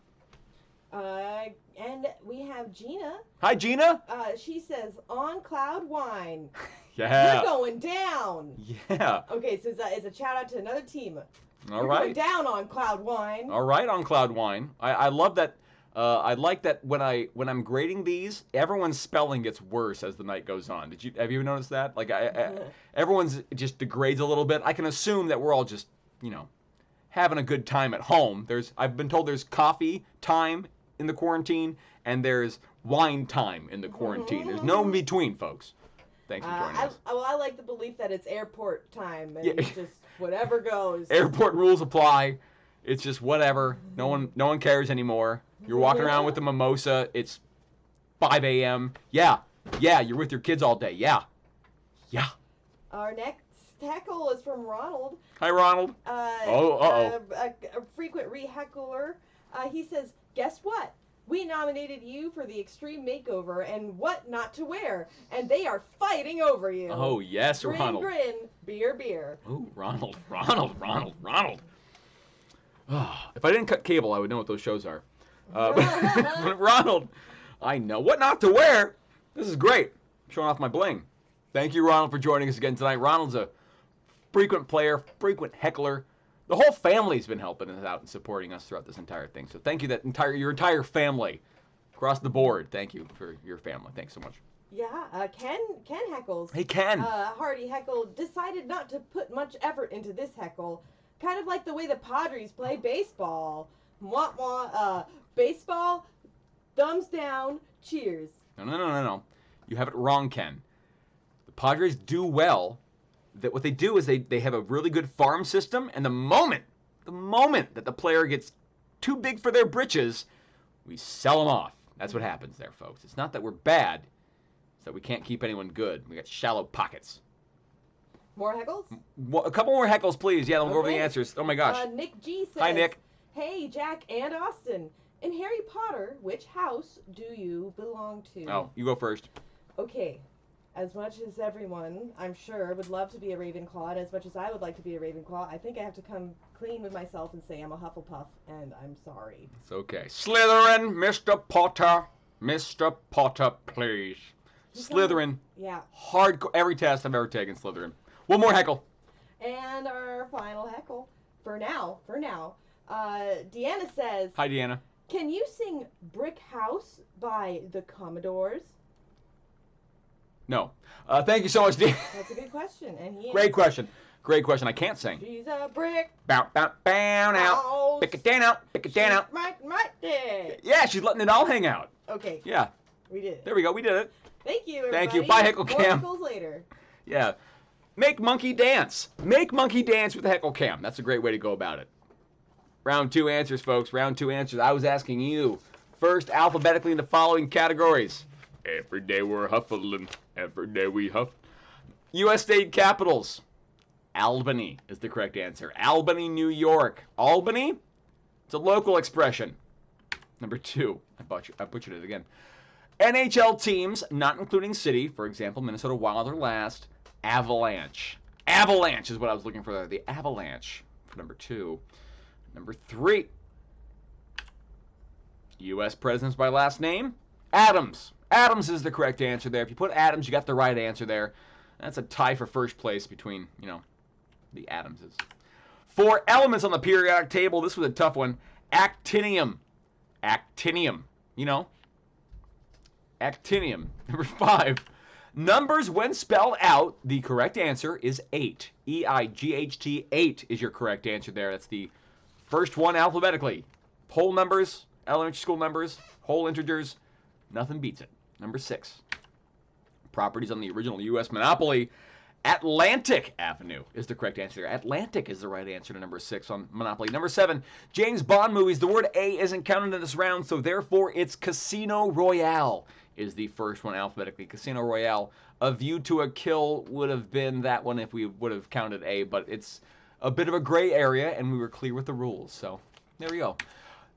And we have Gina. Hi, Gina. She says, on cloud wine. Yeah. We're going down. Yeah. Okay, so it's a shout out to another team. All We're right. going down on cloud wine. All right, on cloud wine. I love that. I like that when I'm grading these, everyone's spelling gets worse as the night goes on. Have you noticed that? Like everyone's just degrades a little bit. I can assume that we're all just having a good time at home. I've been told there's coffee time in the quarantine and there's wine time in the quarantine. There's no in between, folks. Thanks for joining us. I like the belief that it's airport time and it's just whatever goes. Airport rules apply. It's just whatever. No one cares anymore. You're walking around with a mimosa. It's 5 a.m. Yeah, you're with your kids all day. Yeah. Our next heckle is from Ronald. Hi, Ronald. A frequent re-heckler. He says, guess what? We nominated you for the Extreme Makeover and what not to wear, and they are fighting over you. Oh, yes, grin, Ronald. Grin, beer. Oh, Ronald. Oh, if I didn't cut cable, I would know what those shows are. But Ronald, I know what not to wear. This is great. I'm showing off my bling. Thank you, Ronald, for joining us again tonight. Ronald's a frequent player, frequent heckler. The whole family's been helping us out and supporting us throughout this entire thing. So thank you, your entire family, across the board. Thank you for your family. Thanks so much. Yeah, Ken heckles. Hey, Ken. Hardy heckle decided not to put much effort into this heckle. Kind of like the way the Padres play baseball. Mwah, mwah. Baseball, thumbs down, cheers. No. You have it wrong, Ken. The Padres do well. That what they do is they have a really good farm system, and the moment that the player gets too big for their britches, we sell them off. That's what happens there, folks. It's not that we're bad. It's that we can't keep anyone good. We got shallow pockets. More heckles? A couple more heckles, please. Yeah, we'll go over the answers. Oh, my gosh. Nick G says, hi, Nick. Hey, Jack and Austin. In Harry Potter, which house do you belong to? Oh, you go first. Okay. As much as everyone, I'm sure, would love to be a Ravenclaw, and as much as I would like to be a Ravenclaw, I think I have to come clean with myself and say I'm a Hufflepuff, and I'm sorry. It's okay. Slytherin, Mr. Potter. Mr. Potter, please. Slytherin. Yeah. Hardcore. Every test I've ever taken, Slytherin. One more heckle. And our final heckle, for now, Deanna says... Hi, Deanna. Can you sing Brick House by the Commodores? No. Thank you so much, Deanna. That's a good question. And Great question. I can't sing. She's a brick. Bow out. Pick it down out. Right there. Yeah, she's letting it all hang out. Okay. Yeah. We did it. There we go. We did it. Thank you, everybody. Thank you. Bye, Heckle Cam. More heckles later. Yeah. Make monkey dance. Make monkey dance with the Heckle Cam. That's a great way to go about it. Round 2 answers, folks. Round 2 answers. I was asking you. First, alphabetically in the following categories. Every day we're huffling. Every day we huff. U.S. state capitals. Albany is the correct answer. Albany, New York. Albany? It's a local expression. Number 2. I butchered it again. NHL teams, not including city. For example, Minnesota Wild are last. Avalanche. Avalanche is what I was looking for there. The Avalanche for number 2. Number 3. U.S. presidents by last name. Adams. Adams is the correct answer there. If you put Adams, you got the right answer there. That's a tie for first place between, the Adamses. 4 elements on the periodic table. This was a tough one. Actinium. Actinium. Actinium. Number 5. Numbers, when spelled out, the correct answer is 8. E-I-G-H-T. 8 is your correct answer there. That's the first one alphabetically. Whole numbers, elementary school numbers, whole integers, nothing beats it. Number 6. Properties on the original U.S. monopoly. Atlantic Avenue is the correct answer there. Atlantic is the right answer to number 6 on Monopoly. Number 7, James Bond movies. The word A isn't counted in this round, so therefore it's Casino Royale is the first one alphabetically. Casino Royale. A View to a Kill would have been that one if we would have counted A, but it's a bit of a gray area, and we were clear with the rules. So there we go.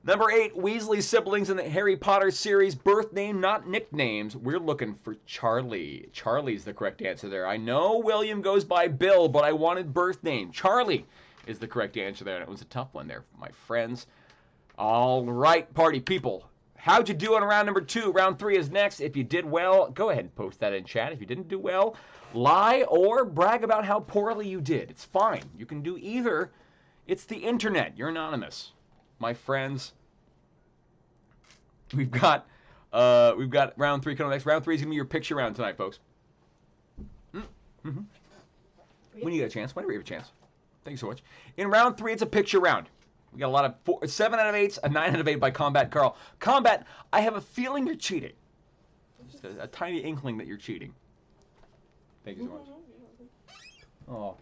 Number 8, Weasley siblings in the Harry Potter series. Birth name, not nicknames. We're looking for Charlie. Charlie's the correct answer there. I know William goes by Bill, but I wanted birth name. Charlie is the correct answer there, and it was a tough one there, my friends. All right, party people. How'd you do on round number 2? Round 3 is next. If you did well, go ahead and post that in chat. If you didn't do well, lie or brag about how poorly you did. It's fine. You can do either. It's the internet. You're anonymous. My friends, we've got round 3 coming next. Round 3 is going to be your picture round tonight, folks. Mm-hmm. When you get a chance, whenever you have a chance. Thank you so much. In round 3, it's a picture round. We got a lot of 7 out of 8s, a 9 out of 8 by Combat Carl. Combat, I have a feeling you're cheating. Just a tiny inkling that you're cheating. Thank you so much. Oh.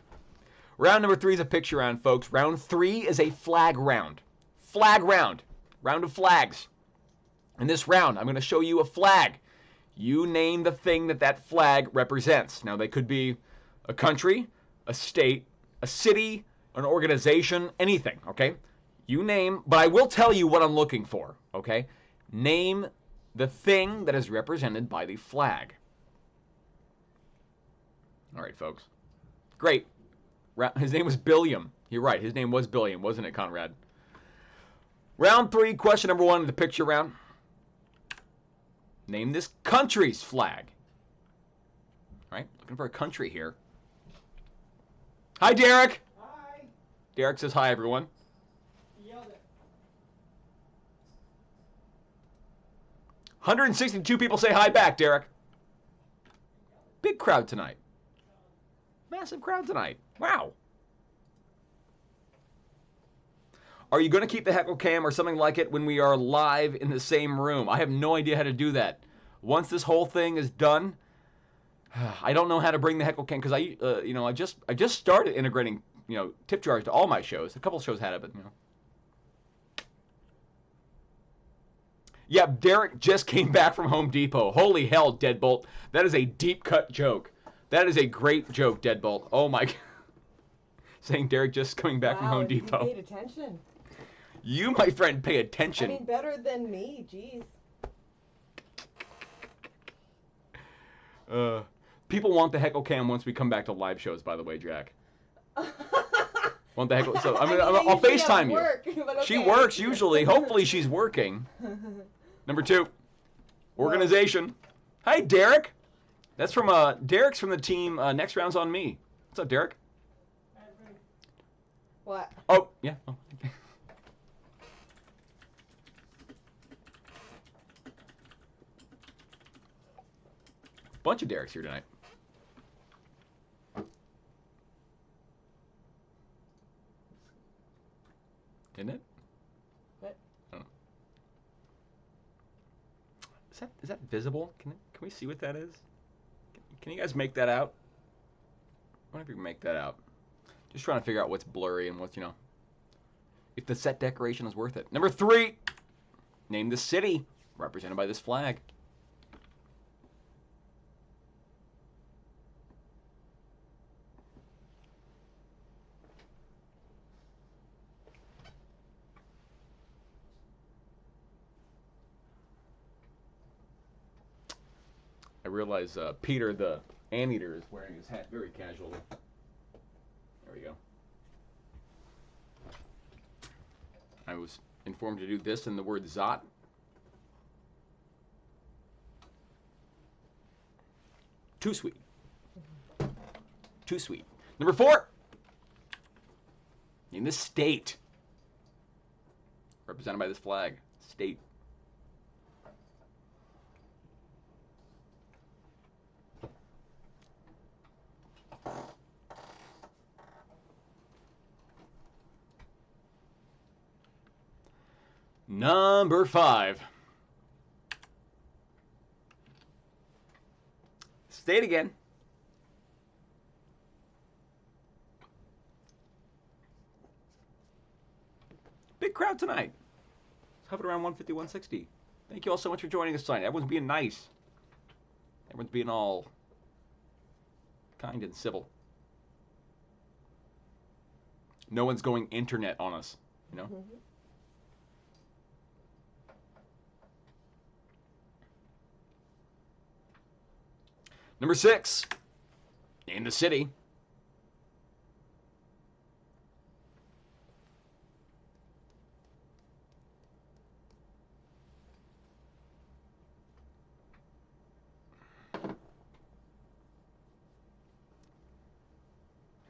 Round number 3 is a picture round, folks. Round 3 is a flag round. Flag round. Round of flags. In this round, I'm going to show you a flag. You name the thing that flag represents. Now, they could be a country, a state, a city, an organization, anything, okay? You name, but I will tell you what I'm looking for, okay? Name the thing that is represented by the flag. All right, folks. Great. His name was Billiam. You're right, his name was Billiam, wasn't it, Conrad? Round 3, question number 1 of the picture round. Name this country's flag. All right, looking for a country here. Hi, Derek. Hi. Derek says hi, everyone. Yelled it. 162 people say hi back, Derek. Big crowd tonight. Massive crowd tonight. Wow. Are you going to keep the heckle cam or something like it when we are live in the same room? I have no idea how to do that. Once this whole thing is done, I don't know how to bring the heckle cam because I just started integrating tip jars to all my shows. A couple shows had it, but Yeah, Derek just came back from Home Depot. Holy hell, Deadbolt. That is a deep cut joke. That is a great joke, Deadbolt. Oh my God. Saying Derek just coming back from Home Depot. You paid attention. You, my friend, pay attention. I mean, better than me, jeez. People want the heckle cam once we come back to live shows, by the way, Jack. Want the heckle? So I'll FaceTime you. Okay. She works usually. Hopefully she's working. Number 2, organization. Hi, Derek. That's from Derek's from the team. Next round's on me. What's up, Derek? What? Oh, yeah. Oh, okay. Bunch of Derek's here tonight. Isn't it? What? I don't know. Is that visible? Can we see what that is? Can you guys make that out? I wonder if you can make that out. Just trying to figure out what's blurry and what's, if the set decoration is worth it. Number 3, name the city represented by this flag. I realize Peter the anteater is wearing his hat very casually. There we go. I was informed to do this and the word Zot. Too sweet. Too sweet. Number 4. In the state. Represented by this flag. State. Number 5. State again. Big crowd tonight. It's hovered around 150, 160. Thank you all so much for joining us tonight. Everyone's being nice. Everyone's being all kind and civil. No one's going internet on us, Mm-hmm. Number 6, name the city.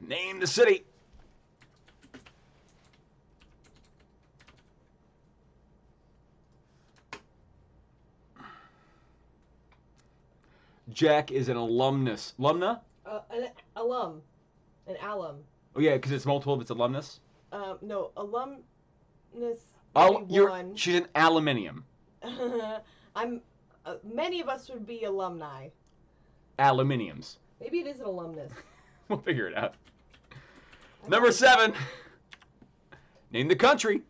Name the city. Jack is an alumnus. Alumna? An alum. An alum. Oh, yeah, because it's multiple of its alumnus. No, alumnus. Oh, One. she's an aluminium. I'm. Many of us would be alumni. Aluminiums. Maybe it is an alumnus. We'll figure it out. Number 7. Name the country.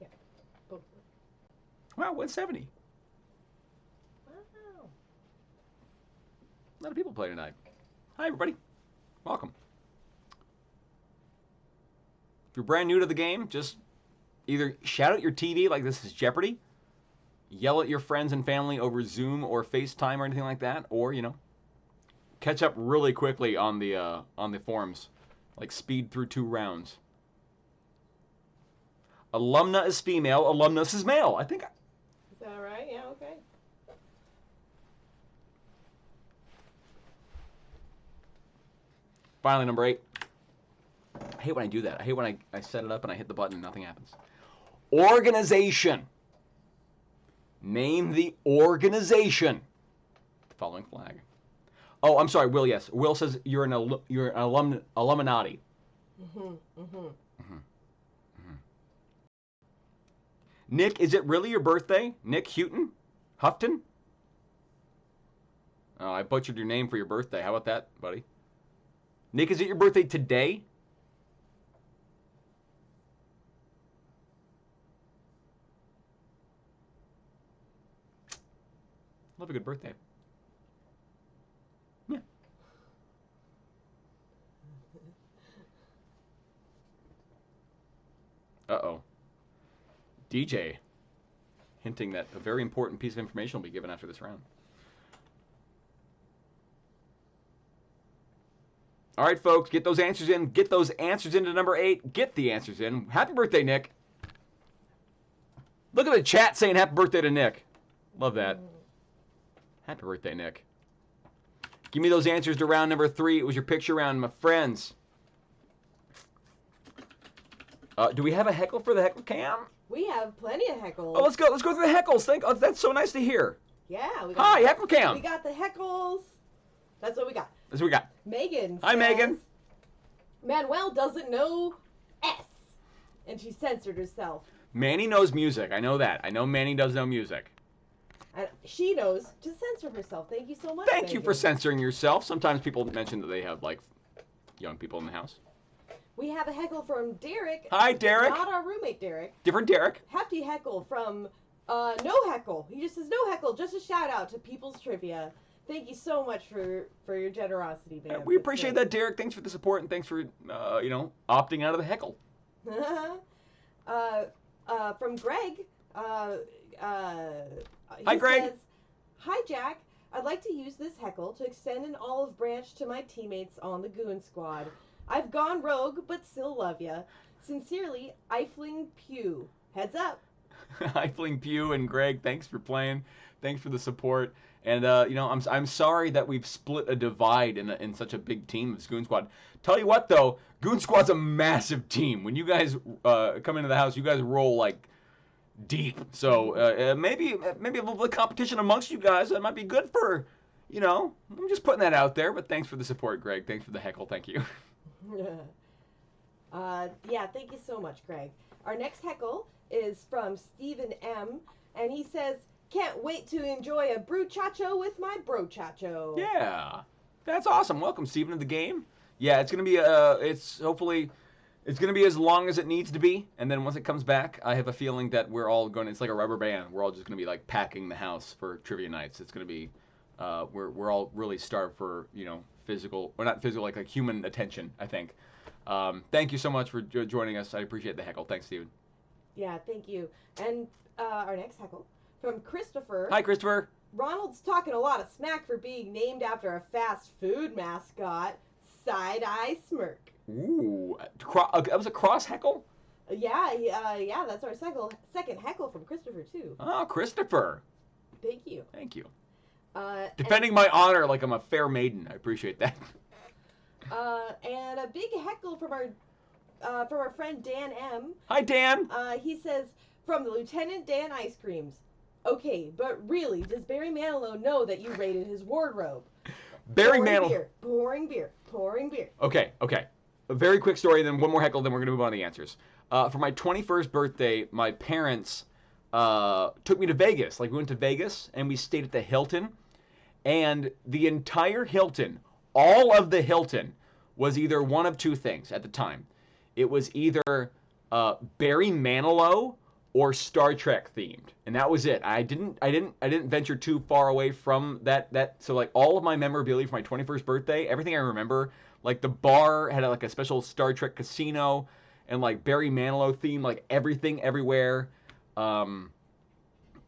Yeah. Both. Wow, 170. Wow. A lot of people play tonight. Hi, everybody. Welcome. If you're brand new to the game, just either shout at your TV like this is Jeopardy, yell at your friends and family over Zoom or FaceTime or anything like that, or, catch up really quickly on the forums, like speed through 2 rounds. Alumna is female, alumnus is male. I think. Is that right? Yeah. Okay. Finally, number 8. I hate when I do that. I hate when I set it up and I hit the button and nothing happens. Organization. Name the organization. The following flag. Oh, I'm sorry, Will. Yes, Will says you're an Illuminati. Nick, is it really your birthday? Nick Houghton? Houghton? Oh, I butchered your name for your birthday. How about that, buddy? Nick, is it your birthday today? Love a good birthday. Yeah. Uh-oh. DJ hinting that a very important piece of information will be given after this round. All right, folks, get those answers in. Get those answers into number 8. Get the answers in. Happy birthday, Nick. Look at the chat saying happy birthday to Nick. Love that. Happy birthday, Nick. Give me those answers to round number 3. It was your picture round, my friends. Do we have a heckle for the heckle cam? We have plenty of heckles. Oh, let's go. Let's go through the heckles. Oh, that's so nice to hear. Yeah. Hi, heckle cam. We got the heckles. That's what we got. That's what we got. Megan. Hi, Megan. Manuel doesn't know S, and she censored herself. Manny knows music. I know that. I know Manny does know music. And she knows to censor herself. Thank you so much. Thank Megan. you for censoring yourself. Sometimes people mention that they have young people in the house. We have a heckle from Derek. Hi, Derek. Not our roommate, Derek. Different Derek. Hefty heckle from No Heckle. He just says no heckle. Just a shout out to People's Trivia. Thank you so much for your generosity, man. We appreciate that, Derek. Thanks for the support and thanks for opting out of the heckle. From Greg. Hi, Greg. Says, hi, Jack. I'd like to use this heckle to extend an olive branch to my teammates on the Goon Squad. I've gone rogue, but still love ya. Sincerely, Eifling Pew. Heads up. Eifling Pew and Greg, thanks for playing. Thanks for the support. And I'm sorry that we've split a divide in such a big team as Goon Squad. Tell you what though, Goon Squad's a massive team. When you guys come into the house, you guys roll like deep. So maybe a little bit of competition amongst you guys that might be good for, I'm just putting that out there. But thanks for the support, Greg. Thanks for the heckle. Thank you. Yeah, thank you so much, Greg. Our next heckle is from Stephen M. And he says, can't wait to enjoy a bruchacho with my brochacho. Yeah, that's awesome. Welcome, Stephen, to the game. Yeah, it's gonna be hopefully it's gonna be as long as it needs to be, and then once it comes back, I have a feeling that we're all going. It's like a rubber band. We're all just gonna be like packing the house for trivia nights. It's gonna be we're all really starved for physical or not physical like human attention. I think. Thank you so much for joining us. I appreciate the heckle. Thanks, Stephen. Yeah, thank you. And our next heckle from Christopher. Hi, Christopher. Ronald's talking a lot of smack for being named after a fast food mascot. side-eye smirk. Ooh. That was a cross heckle? Yeah, that's our second heckle from Christopher, too. Oh, Christopher. Thank you. Thank you. Uh, Defending my honor like I'm a fair maiden. I appreciate that. and a big heckle from our friend Dan M. Hi, Dan. He says, from the Lieutenant Dan Ice Creams. Okay, but really, does Barry Manilow know that you raided his wardrobe? Barry Manilow. Pouring beer. Okay. A very quick story, then one more heckle, then we're going to move on to the answers. For my 21st birthday, my parents took me to Vegas. Like, we went to Vegas, and we stayed at the Hilton. And the entire Hilton, all of the Hilton, was either one of two things at the time. It was either Barry Manilow or Star Trek themed, and that was it. I didn't venture too far away from that. So like all of my memorabilia for my 21st birthday, everything I remember, like the bar had like a special Star Trek casino, and like Barry Manilow theme, like everything everywhere.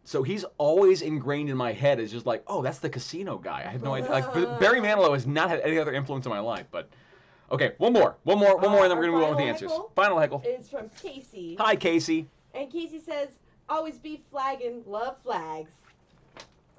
So he's always ingrained in my head as just like, oh, that's the casino guy. I have no idea. Like Barry Manilow has not had any other influence in my life, but. Okay, one more, and then we're gonna move on with the answers. Final heckle is from Casey. Hi, Casey. And Casey says, always be flagging, love flags.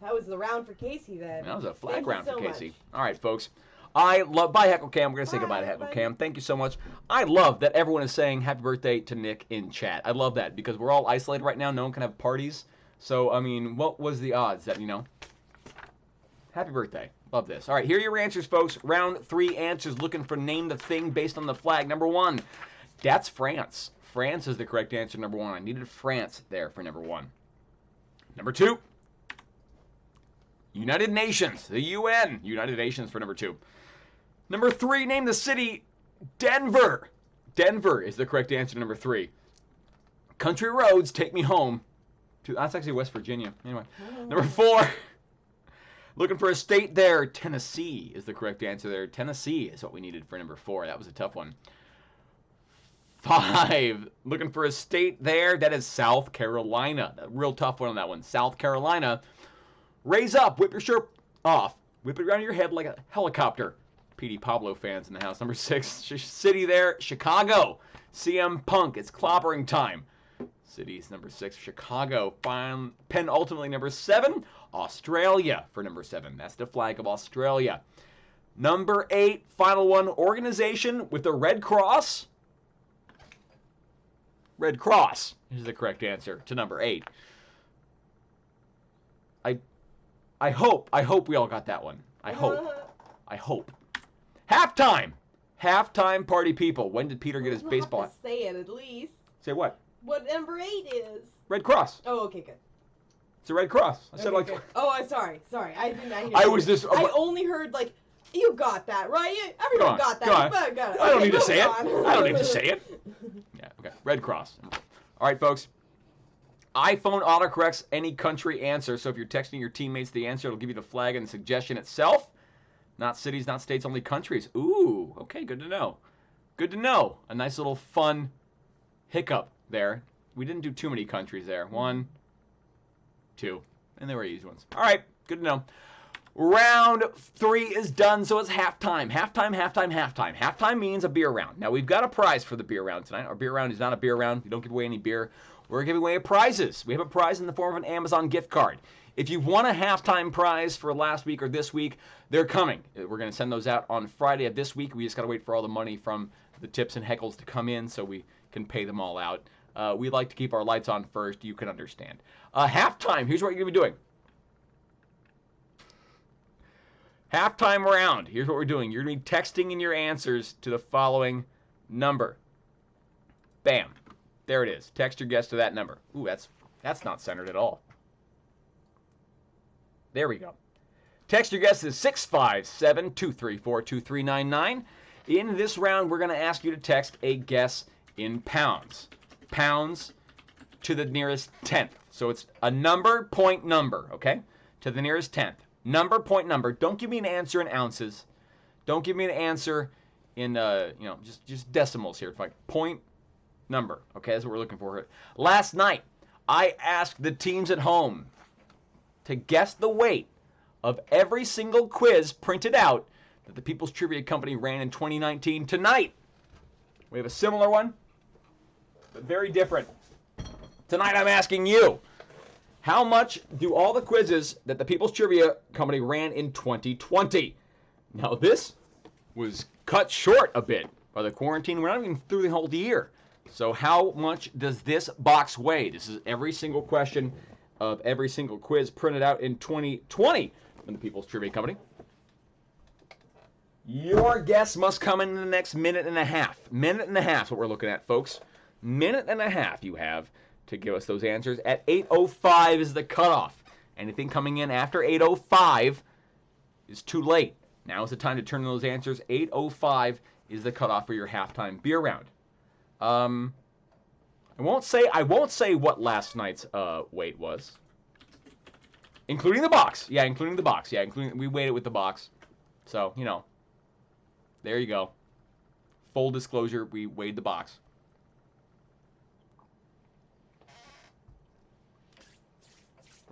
That was the round for Casey then. That was a flag round for Casey. Much. All right, folks. I love, bye Heckle Cam. We're going to say goodbye to Heckle Cam. Thank you so much. I love that everyone is saying happy birthday to Nick in chat. I love that because we're all isolated right now. No one can have parties. So, I mean, what was the odds that, happy birthday. Love this. All right, here are your answers, folks. Round 3 answers looking for name the thing based on the flag. Number 1, that's France. France is the correct answer, number 1. I needed France there for number 1. Number 2, United Nations, the UN. United Nations for number 2. Number 3, name the city Denver. Denver is the correct answer, number 3. Country roads take me home. That's actually West Virginia. Anyway, number 4. Looking for a state there. Tennessee is the correct answer there. Tennessee is what we needed for number 4. That was a tough one. 5. Looking for a state there. That is South Carolina. A real tough one on that one. South Carolina. Raise up. Whip your shirt off. Whip it around your head like a helicopter. P.D. Pablo fans in the house. Number 6. City there. Chicago. CM Punk. It's clobbering time. Cities number 6, Chicago. Ultimately number 7, Australia for number 7. That's the flag of Australia. Number 8, final one, organization with the Red Cross. Red Cross is the correct answer to number 8. I hope we all got that one. I hope. Halftime. Halftime party people. When did Peter get his baseball? Have to say it at least. Say what? What number 8 is? Red Cross. Oh, okay, good. It's a Red Cross. I said okay, like. Oh, I'm sorry. I did not hear. I was just. I only heard like, you got that right. Everyone got that. Got it. I don't need to say it. I don't need to say it. Yeah. Okay. Red Cross. All right, folks. iPhone autocorrects any country answer. So if you're texting your teammates the answer, it'll give you the flag and the suggestion itself. Not cities, not states, only countries. Ooh. Okay. Good to know. Good to know. A nice little fun hiccup there. We didn't do too many countries there. 1, 2, and they were easy ones. All right, good to know. Round 3 is done, so it's halftime. Halftime means a beer round. Now, we've got a prize for the beer round tonight. Our beer round is not a beer round. We don't give away any beer. We're giving away prizes. We have a prize in the form of an Amazon gift card. If you've won a halftime prize for last week or this week, they're coming. We're going to send those out on Friday of this week. We just got to wait for all the money from the tips and heckles to come in so we can pay them all out. We like to keep our lights on first. You can understand. Halftime. Here's what you're going to be doing. Halftime round. Here's what we're doing. You're going to be texting in your answers to the following number. Bam. There it is. Text your guess to that number. Ooh, that's not centered at all. There we go. Text your guess to 657-234-2399. In this round, we're going to ask you to text a guess in pounds. Pounds to the nearest tenth. So it's a number, point, number, okay? To the nearest tenth. Number, point, number. Don't give me an answer in ounces. Don't give me an answer in, just decimals here. It's like point, number. Okay, that's what we're looking for. Last night, I asked the teams at home to guess the weight of every single quiz printed out that the People's Trivia Company ran in 2019. Tonight, we have a similar one, but very different. Tonight I'm asking you, how much do all the quizzes that the People's Trivia Company ran in 2020? Now this was cut short a bit by the quarantine. We're not even through the whole year. So how much does this box weigh? This is every single question of every single quiz printed out in 2020 from the People's Trivia Company. Your guess must come in the next minute and a half. Minute and a half is what we're looking at, folks. Minute and a half you have to give us those answers. At 8:05 is the cutoff. Anything coming in after 8:05 is too late. Now is the time to turn those answers. 8:05 is the cutoff for your halftime beer round. I won't say what last night's weight was. Including the box. Yeah, including the box. Yeah, we weighed it with the box. So, you know. There you go. Full disclosure, we weighed the box.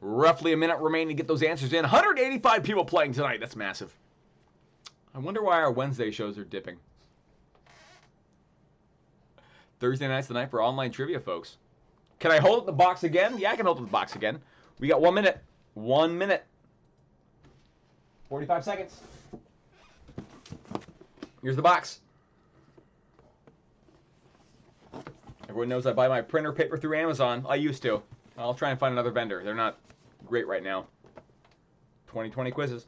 Roughly a minute remaining to get those answers in. 185 people playing tonight. That's massive. I wonder why our Wednesday shows are dipping. Thursday night's the night for online trivia, folks. Can I hold up the box again? Yeah, I can hold up the box again. We got 1 minute. 1 minute. 45 seconds. Here's the box. Everyone knows I buy my printer paper through Amazon. I used to. I'll try and find another vendor. They're not great right now. 2020 quizzes.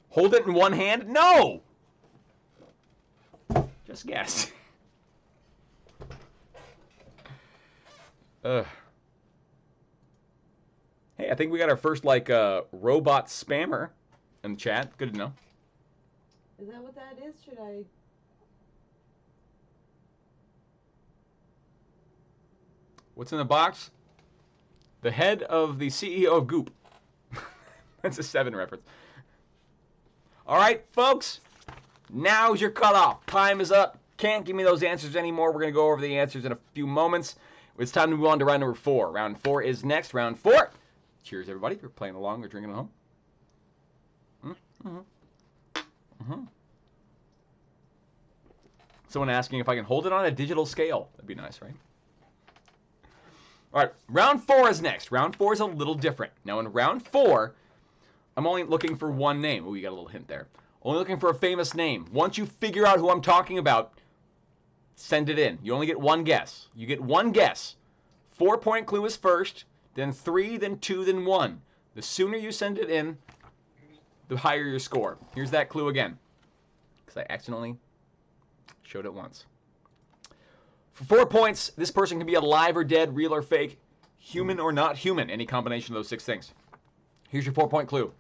Hold it in one hand? No! Just guess. Hey, I think we got our first, robot spammer in the chat. Good to know. Is that what that is? Should I... What's in the box? The head of the CEO of Goop. That's a 7 reference. All right, folks. Now's your cutoff. Time is up. Can't give me those answers anymore. We're going to go over the answers in a few moments. It's time to move on to round number 4. Round 4 is next. Round 4. Cheers, everybody, if you're playing along or drinking at home. Someone asking if I can hold it on a digital scale. That'd be nice, right? All right, round 4 is next. Round 4 is a little different. Now, in round 4, I'm only looking for one name. Oh, you got a little hint there. Only looking for a famous name. Once you figure out who I'm talking about, send it in. You only get one guess. You get one guess. 4-point clue is first, then 3, then 2, then 1. The sooner you send it in, the higher your score. Here's that clue again, because I accidentally showed it once. For 4 points, this person can be alive or dead, real or fake, human or not human, any combination of those 6 things. Here's your 4-point clue.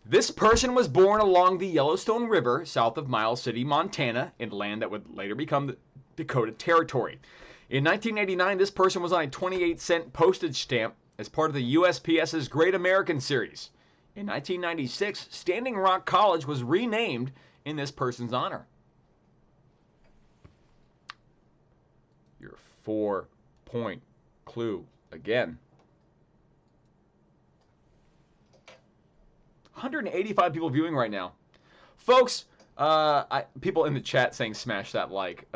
This person was born along the Yellowstone River, south of Miles City, Montana, in land that would later become the Dakota Territory. In 1989, this person was on a 28-cent postage stamp as part of the USPS's Great American Series. In 1996, Standing Rock College was renamed in this person's honor. Your 4-point clue again. 185 people viewing right now. Folks, people in the chat saying smash that like.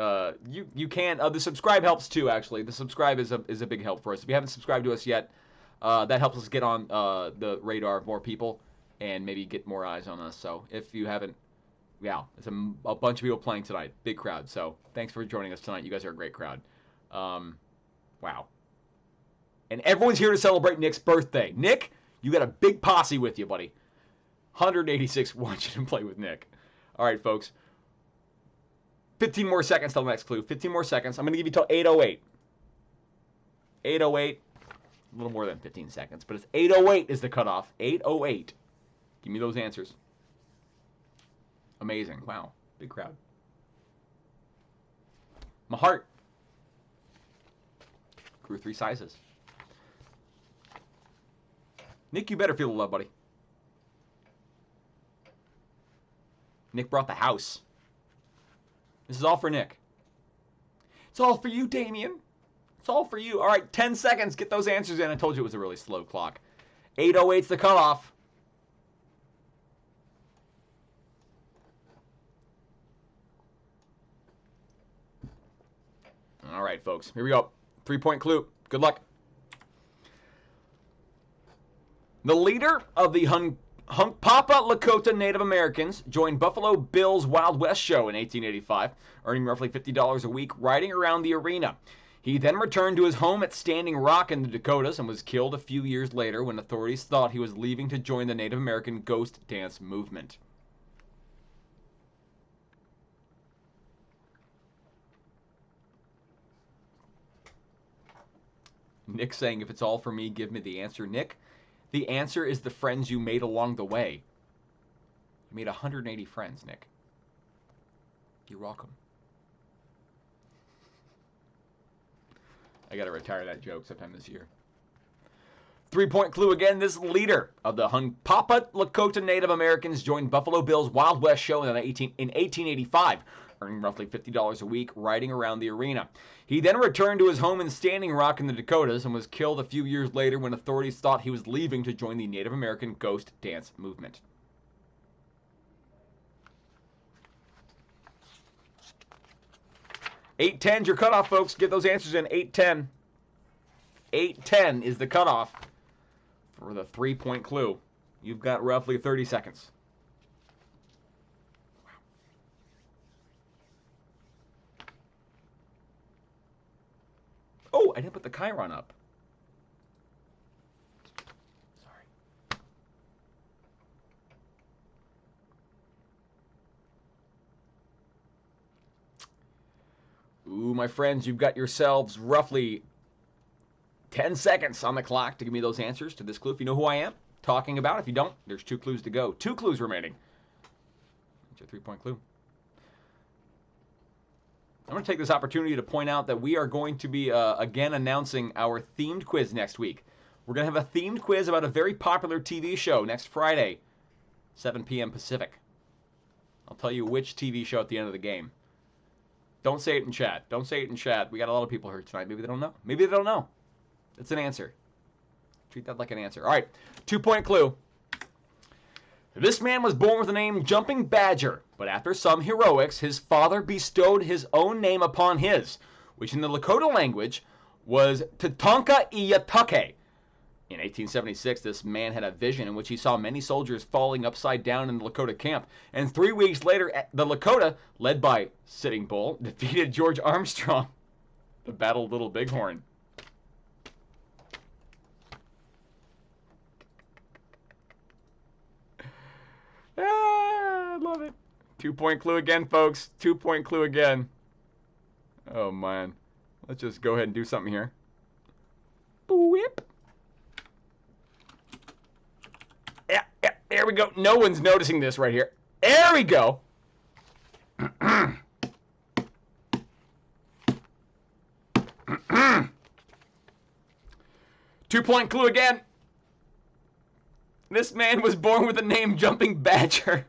You can. The subscribe helps too, actually. The subscribe is a big help for us. If you haven't subscribed to us yet, that helps us get on the radar of more people and maybe get more eyes on us. So if you haven't, yeah, it's a bunch of people playing tonight. Big crowd. So thanks for joining us tonight. You guys are a great crowd. Wow. And everyone's here to celebrate Nick's birthday. Nick, you got a big posse with you, buddy. 186 watching him play with Nick. All right, folks. 15 more seconds till the next clue. 15 more seconds. I'm going to give you till 8:08. 8:08. A little more than 15 seconds, but it's 8:08 is the cutoff. 8:08. Give me those answers. Amazing. Wow. Big crowd. My heart grew 3 sizes. Nick, you better feel the love, buddy. Nick brought the house. This is all for Nick. It's all for you, Damien. It's all for you. All right, 10 seconds. Get those answers in. I told you it was a really slow clock. 8:08's the cutoff. right, folks. Here we go. 3-point clue. Good luck. The leader of the Hunkpapa Lakota Native Americans joined Buffalo Bill's Wild West show in 1885, earning roughly $50 a week riding around the arena. He then returned to his home at Standing Rock in the Dakotas and was killed a few years later when authorities thought he was leaving to join the Native American ghost dance movement. Nick saying, if it's all for me, give me the answer. Nick, the answer is the friends you made along the way. You made 180 friends, Nick. You're welcome. I gotta retire that joke sometime this year. 3-point clue again. This leader of the Hunkpapa Lakota Native Americans joined Buffalo Bill's Wild West show in 1885, earning roughly $50 a week riding around the arena. He then returned to his home in Standing Rock in the Dakotas and was killed a few years later when authorities thought he was leaving to join the Native American ghost dance movement. $8.10's your cutoff, folks. Get those answers in. 8:10. 8:10 is the cutoff for the 3-point clue. You've got roughly 30 seconds. Oh, I didn't put the Chiron up. Sorry. Ooh, my friends, you've got yourselves roughly 10 seconds on the clock to give me those answers to this clue. If you know who I am talking about. If you don't, there's 2 clues to go. 2 clues remaining. That's your 3-point clue. I'm going to take this opportunity to point out that we are going to be, again, announcing our themed quiz next week. We're going to have a themed quiz about a very popular TV show next Friday, 7 p.m. Pacific. I'll tell you which TV show at the end of the game. Don't say it in chat. Don't say it in chat. We got a lot of people here tonight. Maybe they don't know. Maybe they don't know. It's an answer. Treat that like an answer. All right, 2-point clue. This man was born with the name Jumping Badger, but after some heroics, his father bestowed his own name upon his, which in the Lakota language was Tatonka Iyatuke. In 1876, this man had a vision in which he saw many soldiers falling upside down in the Lakota camp, and 3 weeks later, the Lakota, led by Sitting Bull, defeated George Armstrong, the Battle of Little Bighorn. I love it. 2-point clue again, folks. 2-point clue again. Oh, man. Let's just go ahead and do something here. Whip. Yeah, there we go. No one's noticing this right here. There we go. 2-point clue again. This man was born with the name Jumping Badger.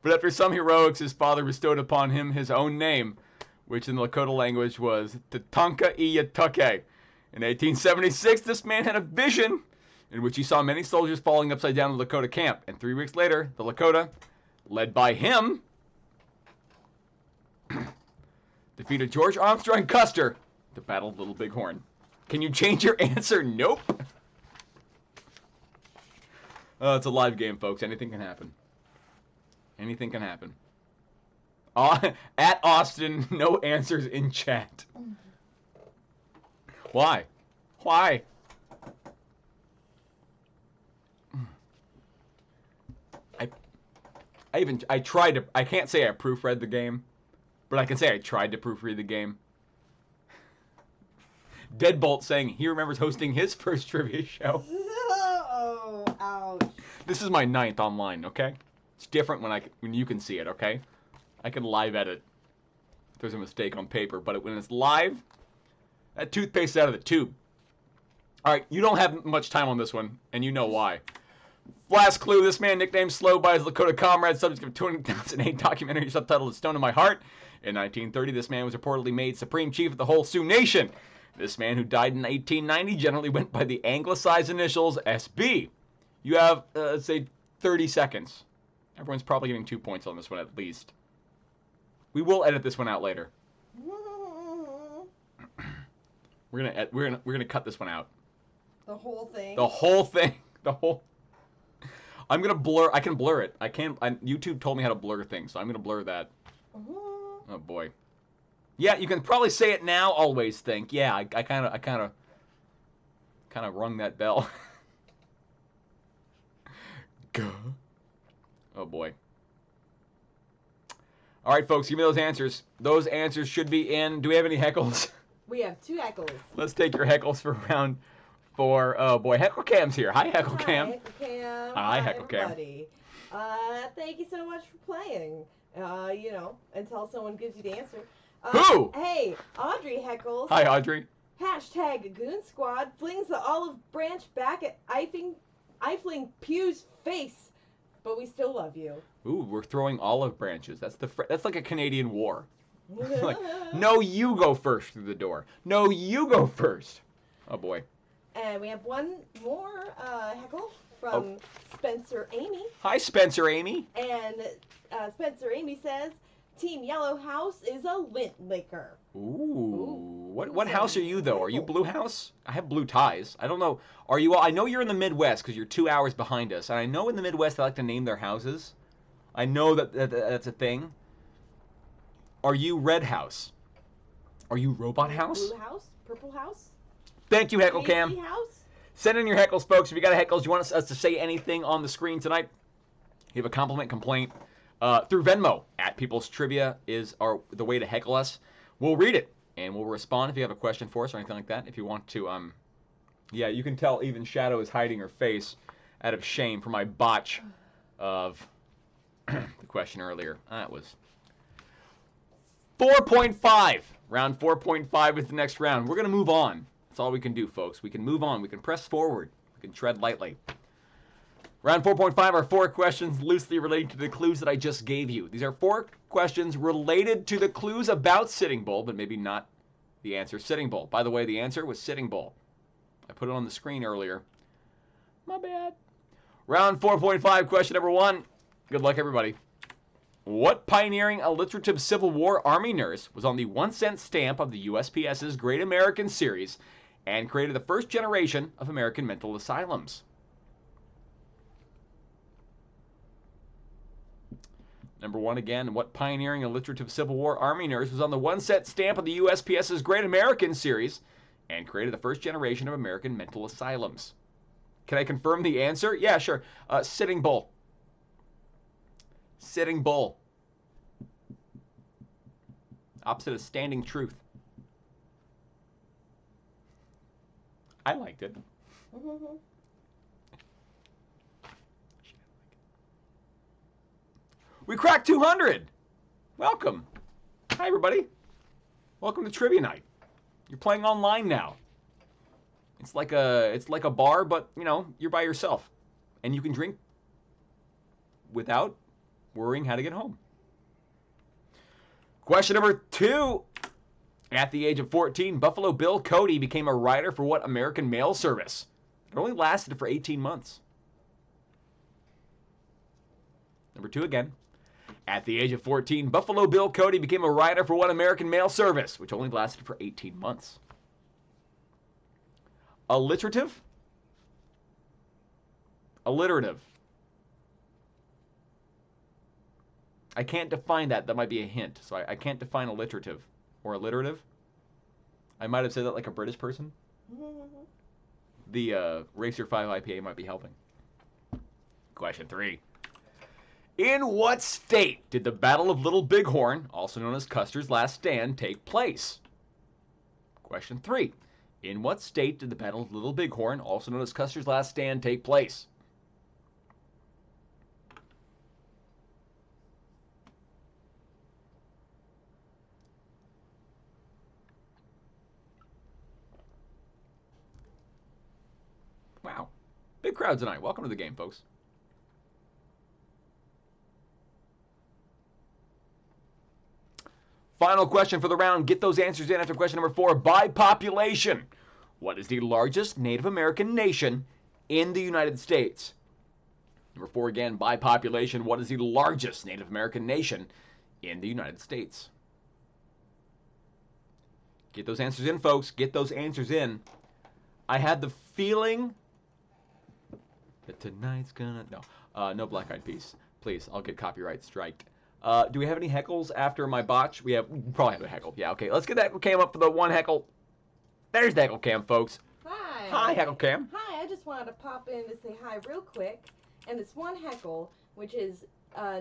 But after some heroics, his father bestowed upon him his own name, which in the Lakota language was Tatonka Iyatuke. In 1876, this man had a vision in which he saw many soldiers falling upside down in the Lakota camp. And 3 weeks later, the Lakota, led by him, defeated George Armstrong Custer, the Battle of Little Bighorn. Can you change your answer? Nope. It's a live game, folks. Anything can happen. Anything can happen. At Austin, no answers in chat. Why? Why? I tried to. I can't say I proofread the game, but I can say I tried to proofread the game. Deadbolt saying he remembers hosting his first trivia show. Oh, ouch. This is my 9th online, okay? It's different when you can see it, okay? I can live edit if there's a mistake on paper, but when it's live, that toothpaste is out of the tube. All right, you don't have much time on this one, and you know why. Last clue, this man nicknamed Slow by his Lakota comrades, subject of a 2008 documentary subtitled Stone in My Heart. In 1930, this man was reportedly made Supreme Chief of the whole Sioux Nation. This man, who died in 1890, generally went by the anglicized initials SB. You have, let's say, 30 seconds. Everyone's probably getting 2 points on this one at least. We will edit this one out later. We're gonna cut this one out. The whole thing. The whole thing. The whole. I'm gonna blur. I can blur it. I can't. YouTube told me how to blur things, so I'm gonna blur that. Oh boy. Yeah, you can probably say it now. Always think. Yeah, I kind of rung that bell. Gah. Oh boy. All right, folks, give me those answers. Those answers should be in. Do we have any heckles? We have 2 heckles. Let's take your heckles for round 4. Oh boy, Heckle Cam's here. Hi, Heckle Cam. Hi, Heckle Cam. Hi, Heckle Cam. Everybody. Thank you so much for playing. Until someone gives you the answer. Who? Hey, Audrey heckles. Hi, Audrey. Hashtag Goon Squad flings the olive branch back at Eifling Pew's face, but we still love you. Ooh, we're throwing olive branches. That's like a Canadian war. Like, no, you go first through the door. No, you go first. Oh boy. And we have one more heckle from Spencer Amy. Hi, Spencer Amy. And Spencer Amy says, Team Yellow House is a lint liquor. Ooh. What house are you, though? Are you Blue House? I have blue ties. I don't know. Are you all... I know you're in the Midwest because you're 2 hours behind us. And I know in the Midwest they like to name their houses. I know that's a thing. Are you Red House? Are you Robot House? Blue House? Purple House? Thank you, Heckle Cam. Crazy House? Send in your heckles, folks. If you got a heckles, you want us to say anything on the screen tonight, you have a compliment, complaint, through Venmo, at People's Trivia is the way to heckle us. We'll read it, and we'll respond if you have a question for us or anything like that. If you want to, yeah, you can tell even Shadow is hiding her face out of shame for my botch of the question earlier. That was 4.5. Round 4.5 is the next round. We're going to move on. That's all we can do, folks. We can move on. We can press forward. We can tread lightly. Round 4.5 are 4 questions loosely related to the clues that I just gave you. These are 4 questions related to the clues about Sitting Bull, but maybe not the answer Sitting Bull. By the way, the answer was Sitting Bull. I put it on the screen earlier. My bad. Round 4.5, question number 1. Good luck, everybody. What pioneering alliterative Civil War Army nurse was on the 1-cent stamp of the USPS's Great American Series and created the first generation of American mental asylums? Number 1 again, what pioneering alliterative Civil War Army nurse was on the 1-cent stamp of the USPS's Great American Series and created the first generation of American mental asylums? Can I confirm the answer? Yeah, sure. Sitting Bull. Sitting Bull. Opposite of Standing Truth. I liked it. Mm-hmm. We cracked 200. Welcome. Hi, everybody. Welcome to Trivia Night. You're playing online now. It's like a bar, but you're by yourself, and you can drink without worrying how to get home. Question number 2. At the age of 14, Buffalo Bill Cody became a writer for what American mail service? It only lasted for 18 months. Number 2 again. At the age of 14, Buffalo Bill Cody became a writer for what American mail service, which only lasted for 18 months? Alliterative? Alliterative. I can't define that. That might be a hint. So I can't define alliterative or alliterative. I might have said that like a British person. The Racer 5 IPA might be helping. Question 3. In what state did the Battle of Little Bighorn, also known as Custer's Last Stand, take place? Question 3. In what state did the Battle of Little Bighorn, also known as Custer's Last Stand, take place? Wow. Big crowd tonight. Welcome to the game, folks. Final question for the round. Get those answers in after question number 4. By population, what is the largest Native American nation in the United States? Number 4 again. By population, what is the largest Native American nation in the United States? Get those answers in, folks. Get those answers in. I had the feeling that tonight's gonna... No. No Black Eyed Peas. Please, I'll get copyright striked. Do we have any heckles after my botch? We probably have a heckle. Yeah, okay. Let's get that cam up for the one heckle. There's the heckle cam, folks. Hi. Hi, heckle cam. Hi, I just wanted to pop in to say hi real quick. And this one heckle, which is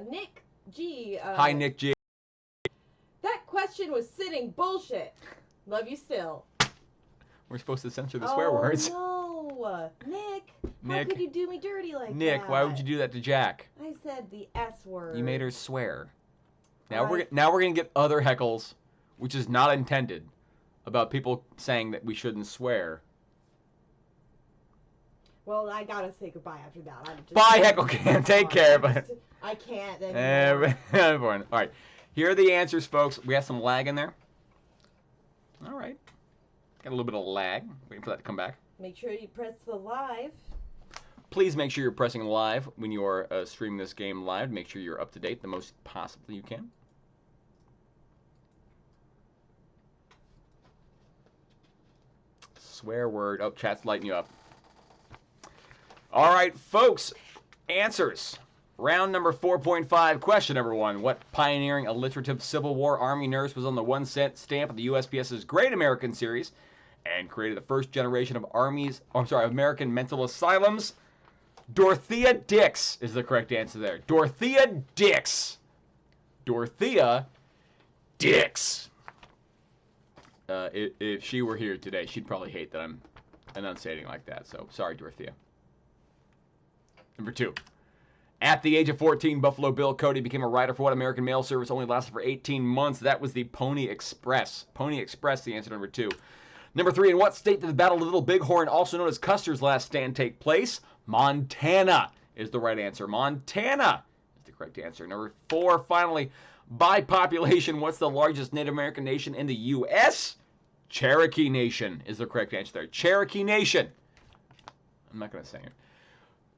Nick G. Hi, Nick G. That question was sitting bullshit. Love you still. We're supposed to censor the swear words. No, Nick. How could you do me dirty like that? Nick, why would you do that to Jack? I said the S word. You made her swear. Now we're gonna get other heckles, which is not intended, about people saying that we shouldn't swear. Well, I gotta say goodbye after that. Bye, heckle cam. Take care. I can't anymore. All right. Here are the answers, folks. We have some lag in there. All right. Got a little bit of lag. Waiting for that to come back. Make sure you press the live. Please make sure you're pressing live when you're streaming this game live. Make sure you're up to date the most possibly you can. Swear word. Oh, chat's lighting you up. All right, folks. Answers. Round number 4.5. Question number 1. What pioneering alliterative Civil War Army nurse was on the 1-cent stamp of the USPS's Great American Series and created the first generation of American mental asylums? Dorothea Dix is the correct answer there. Dorothea Dix. Dorothea Dix. If she were here today, she'd probably hate that I'm enunciating like that. So, sorry, Dorothea. Number 2. At the age of 14, Buffalo Bill Cody became a writer for what American mail service only lasted for 18 months? That was the Pony Express. Pony Express, the answer to number 2. Number 3, in what state did the Battle of Little Bighorn, also known as Custer's Last Stand, take place? Montana is the right answer. Montana is the correct answer. Number 4, finally, by population, what's the largest Native American nation in the U.S.? Cherokee Nation is the correct answer there. Cherokee Nation. I'm not going to sing it.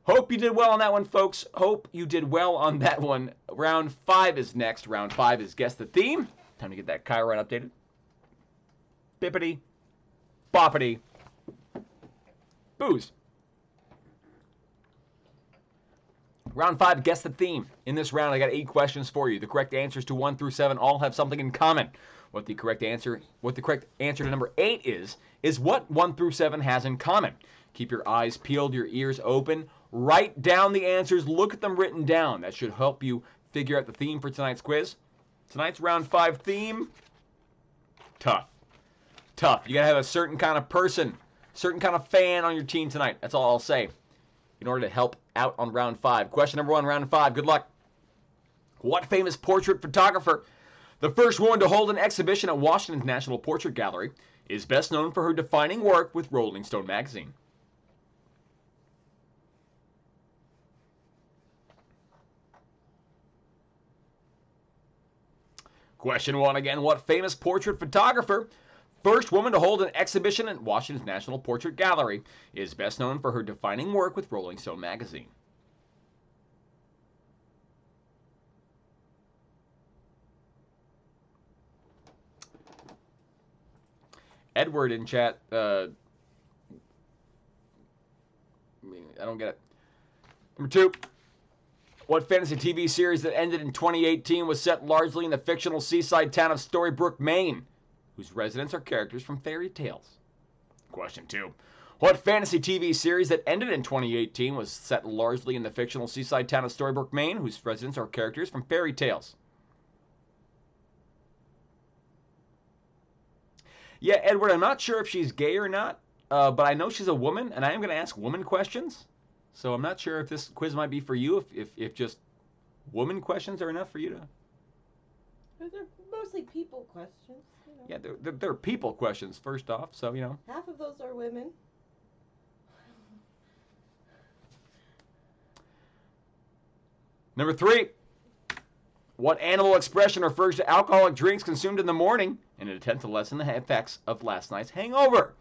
Hope you did well on that one, folks. Hope you did well on that one. Round 5 is next. Round 5 is Guess the Theme. Time to get that Chiron updated. Bippity. Boppity. Booze. Round 5, Guess the Theme. In this round, I got 8 questions for you. The correct answers to 1 through 7 all have something in common. What the correct answer to number 8 is what 1 through 7 has in common. Keep your eyes peeled, your ears open. Write down the answers. Look at them written down. That should help you figure out the theme for tonight's quiz. Tonight's round 5 theme, tough. Tough. You got to have a certain kind of person, certain kind of fan on your team tonight. That's all I'll say in order to help out on round 5. Question number 1, round 5. Good luck. What famous portrait photographer, the first woman to hold an exhibition at Washington's National Portrait Gallery, is best known for her defining work with Rolling Stone magazine? Question 1 again. What famous portrait photographer, first woman to hold an exhibition at Washington's National Portrait Gallery, is best known for her defining work with Rolling Stone magazine? Edward in chat, I don't get it. Number 2. What fantasy TV series that ended in 2018 was set largely in the fictional seaside town of Storybrooke, Maine, whose residents are characters from fairy tales? Question 2. What fantasy TV series that ended in 2018 was set largely in the fictional seaside town of Storybrooke, Maine, whose residents are characters from fairy tales? Yeah, Edward, I'm not sure if she's gay or not, but I know she's a woman, and I am going to ask woman questions. So I'm not sure if this quiz might be for you, if just woman questions are enough for you to... They're mostly people questions. Yeah, they're people questions, first off, so, you know. Half of those are women. Number 3. What animal expression refers to alcoholic drinks consumed in the morning in an attempt to lessen the effects of last night's hangover?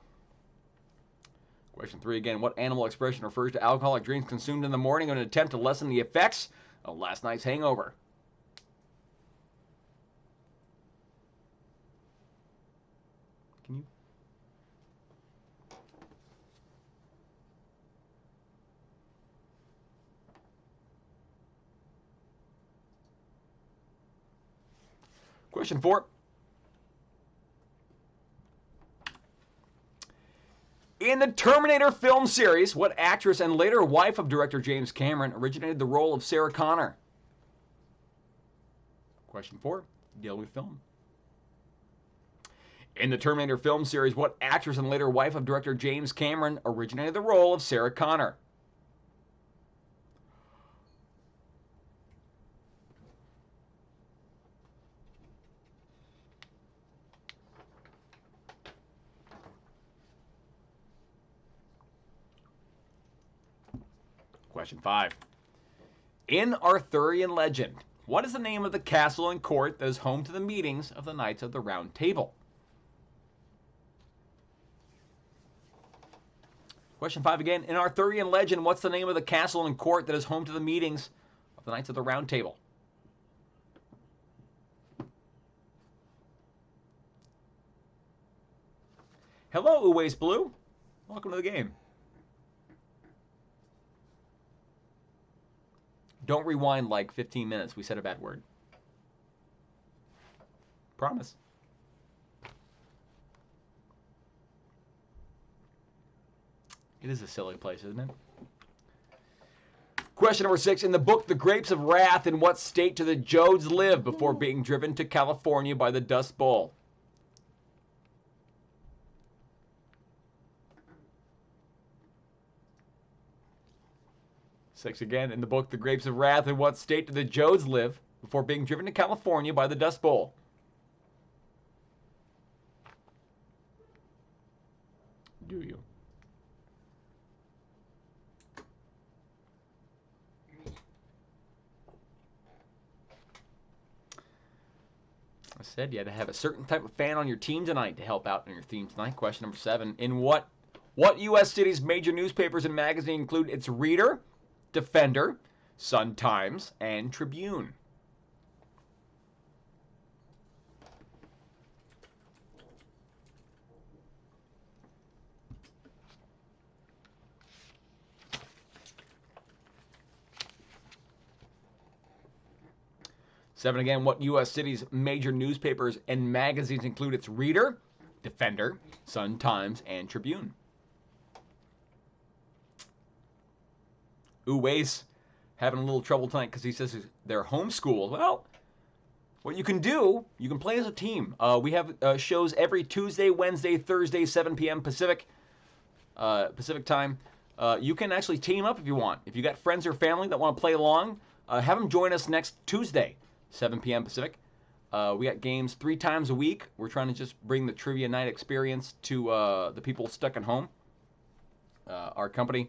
Question 3 again. What animal expression refers to alcoholic drinks consumed in the morning in an attempt to lessen the effects of last night's hangover? Can you? Question 4. In the Terminator film series, what actress and later wife of director James Cameron originated the role of Sarah Connor? Question 4. Deal with film. In the Terminator film series, what actress and later wife of director James Cameron originated the role of Sarah Connor? Question 5. In Arthurian legend, what is the name of the castle and court that is home to the meetings of the Knights of the Round Table? Question 5 again. In Arthurian legend, what's the name of the castle and court that is home to the meetings of the Knights of the Round Table? Hello, Uwais Blue. Welcome to the game. Don't rewind like 15 minutes. We said a bad word. Promise. It is a silly place, isn't it? Question number 6. In the book The Grapes of Wrath, in what state do the Jodes live before being driven to California by the Dust Bowl? Six again. In the book The Grapes of Wrath, in what state do the Jodes live before being driven to California by the Dust Bowl? Do you? I said you had to have a certain type of fan on your team tonight to help out in your theme tonight. Question number 7. In what U.S. city's major newspapers and magazines include its Reader, Defender, Sun-Times, and Tribune? Seven again. What U.S. city's major newspapers and magazines include its Reader, Defender, Sun-Times, and Tribune? Uwais having a little trouble tonight because he says they're homeschooled. Well, what you can do, you can play as a team. We have shows every Tuesday, Wednesday, Thursday, 7 p.m. Pacific time. You can actually team up if you want. If you got friends or family that want to play along, have them join us next Tuesday, 7 p.m. Pacific. We got games 3 times a week. We're trying to just bring the trivia night experience to the people stuck at home. Our company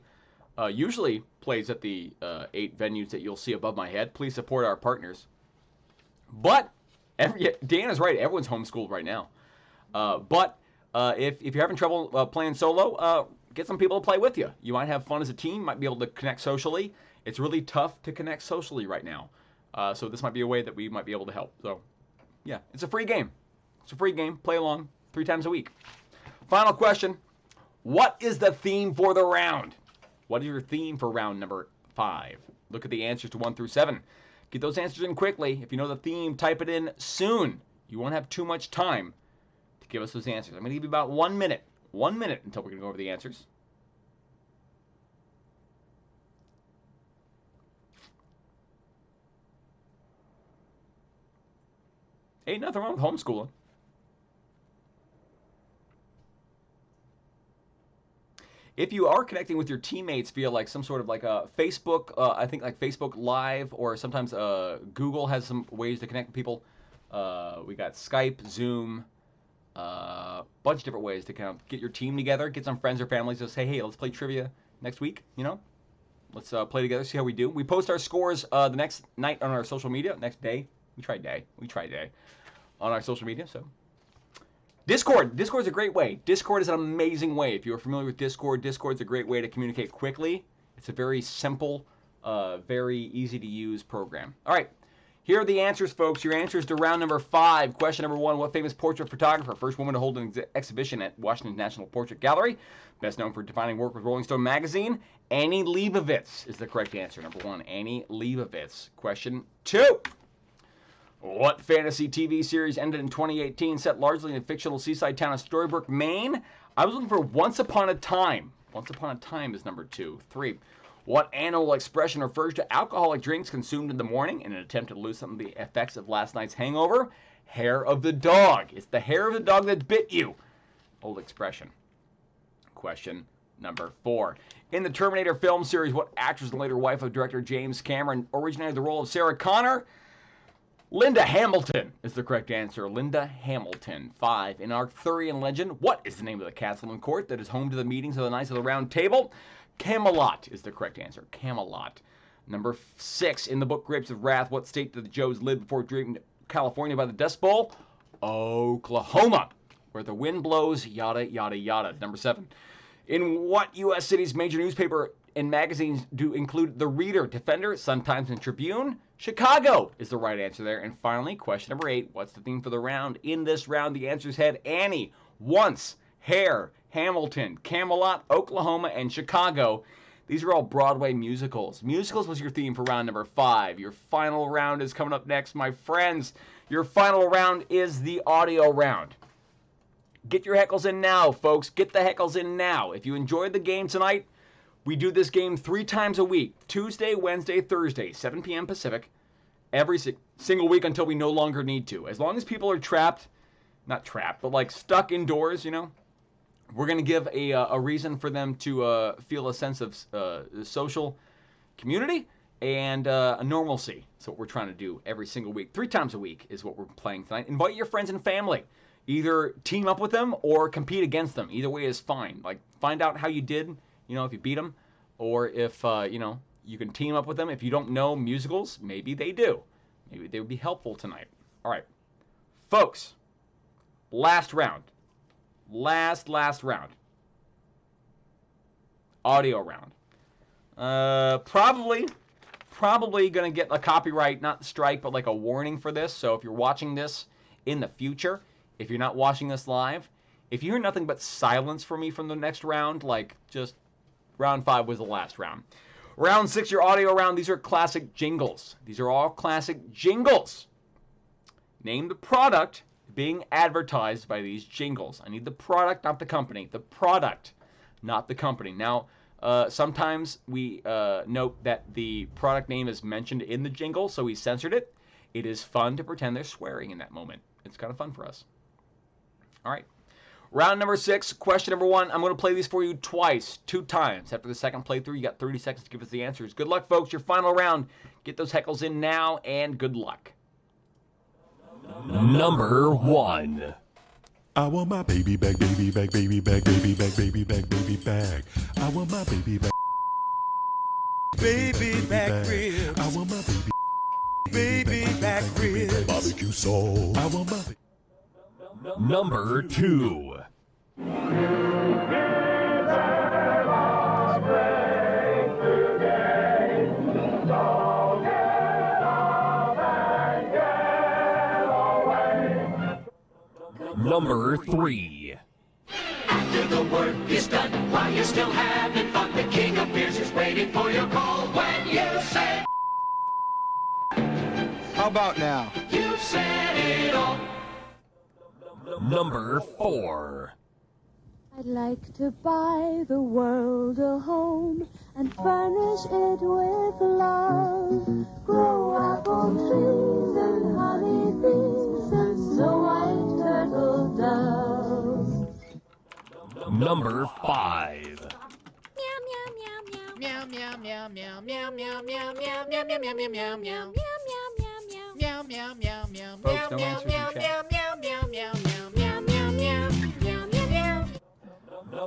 usually plays at the 8 venues that you'll see above my head. Please support our partners. But Dan is right. Everyone's homeschooled right now. But if you're having trouble playing solo, get some people to play with you. You might have fun as a team. Might be able to connect socially. It's really tough to connect socially right now. So this might be a way that we might be able to help. So, yeah, it's a free game. It's a free game. Play along 3 times a week. Final question. What is the theme for the round? What is your theme for round number 5? Look at the answers to 1 through 7. Get those answers in quickly. If you know the theme, type it in soon. You won't have too much time to give us those answers. I'm going to give you about 1 minute. 1 minute until we're going to go over the answers. Ain't nothing wrong with homeschooling. If you are connecting with your teammates via like some sort of like a Facebook, I think like Facebook Live, or sometimes Google has some ways to connect with people. We got Skype, Zoom, bunch of different ways to kind of get your team together, get some friends or families to say, hey, let's play trivia next week, you know? Let's play together, see how we do. We post our scores the next night on our social media, next day. We try day on our social media, so. Discord. Discord's a great way. Discord is an amazing way. If you're familiar with Discord, Discord's a great way to communicate quickly. It's a very simple, very easy to use program. All right. Here are the answers, folks. Your answers to round number 5. Question number 1, what famous portrait photographer, first woman to hold an exhibition at Washington's National Portrait Gallery, best known for defining work with Rolling Stone magazine? Annie Leibovitz is the correct answer. Number 1, Annie Leibovitz. Question 2. What fantasy TV series ended in 2018, set largely in the fictional seaside town of Storybrooke, Maine? I was looking for Once Upon a Time. Once Upon a Time is number 2. 3. What animal expression refers to alcoholic drinks consumed in the morning in an attempt to loosen the effects of last night's hangover? Hair of the dog. It's the hair of the dog that bit you. Old expression. Question number 4. In the Terminator film series, what actress and later wife of director James Cameron originated the role of Sarah Connor? Linda Hamilton is the correct answer. Linda Hamilton. 5. In Arthurian legend, what is the name of the castle and court that is home to the meetings of the Knights of the Round Table? Camelot is the correct answer. Camelot. Number 6. In the book Grapes of Wrath, what state did the Joes live before dreaming California by the Dust Bowl? Oklahoma, where the wind blows, yada, yada, yada. Number 7. In what U.S. city's major newspaper and magazines do include The Reader, Defender, Sun-Times, and Tribune? Chicago is the right answer there. And finally, question number 8. What's the theme for the round? In this round, the answers had Annie, Once, Hair, Hamilton, Camelot, Oklahoma, and Chicago. These are all Broadway musicals. Musicals was your theme for round number 5. Your final round is coming up next, my friends. Your final round is the audio round. Get your heckles in now, folks. Get the heckles in now. If you enjoyed the game tonight, we do this game 3 times a week. Tuesday, Wednesday, Thursday, 7 p.m. Pacific. Every single week until we no longer need to. As long as people are trapped, not trapped, but like stuck indoors, you know, we're going to give a reason for them to feel a sense of social community and a normalcy. That's what we're trying to do every single week. 3 times a week is what we're playing tonight. Invite your friends and family. Either team up with them or compete against them. Either way is fine. Like, find out how you did, you know, if you beat them, or if, you know, you can team up with them. If you don't know musicals, maybe they do. Maybe they would be helpful tonight. All right. Folks, last round. Last round. Audio round. Probably going to get a copyright, not strike, but like a warning for this. So if you're watching this in the future, if you're not watching this live, if you hear nothing but silence from me from the next round, like just round 5 was the last round. Round 6, your audio round. These are classic jingles. These are all classic jingles. Name the product being advertised by these jingles. I need the product, not the company. The product, not the company. Now, sometimes we note that the product name is mentioned in the jingle, so we censored it. It is fun to pretend they're swearing in that moment. It's kind of fun for us. All right. Round number 6, question number 1. I'm going to play these for you twice, 2 times. After the second playthrough, you got 30 seconds to give us the answers. Good luck, folks. Your final round. Get those heckles in now, and good luck. Number 1. I want my baby back, baby back, baby back, baby back, baby back, baby back. I want my baby back. Baby back ribs. I want my Baby back ribs. barbecue sauce. I want my Number 2. Number 3. After the work is done, while you're still having fun, the king of beers is waiting for your call when you say, How about now? you've said it all. Number 4. I'd like to buy the world a home and furnish it with love. Grow apple trees and honey bees and snow white turtle doves. Number 5. Meow meow meow meow meow meow meow meow meow meow meow meow meow meow meow meow meow meow Folks, no answers in chat.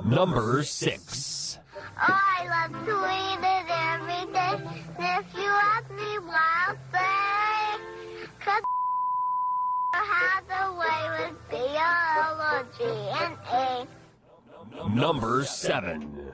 Number 6. Oh, I love to eat it every day. And if you ask me why I'll say, 'cause has a way with biology and A. Number 7.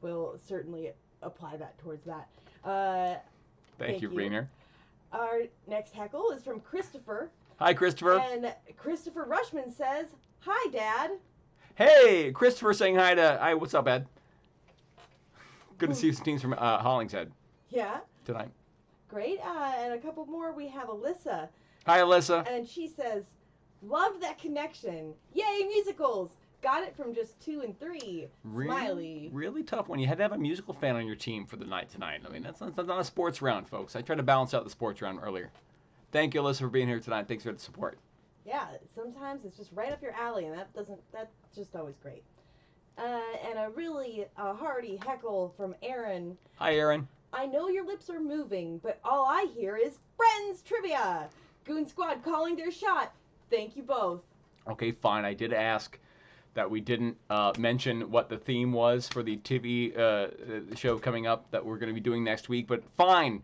we'll certainly apply that towards that. Thank you for being here. Our next heckle is from Christopher. Hi, Christopher. And Christopher Rushman says, "Hi, Dad." Hey, Christopher saying hi to... Hi, what's up, Ed? Good to see some teams from Hollingshead Yeah. tonight. Great. And a couple more. We have Alyssa. Hi, Alyssa. And she says, "Loved that connection. Yay, musicals. Got it from just 2 and 3. Smiley." Really tough one. You had to have a musical fan on your team for the night tonight. I mean, that's not a sports round, folks. I tried to balance out the sports round earlier. Thank you, Alyssa, for being here tonight. Thanks for the support. Yeah, sometimes it's just right up your alley, and that's just always great. And a really hearty heckle from Aaron. Hi, Aaron. "I know your lips are moving, but all I hear is Friends Trivia. Goon Squad calling their shot. Thank you both." Okay, fine. I did ask that we didn't mention what the theme was for the TV show coming up that we're going to be doing next week, but fine.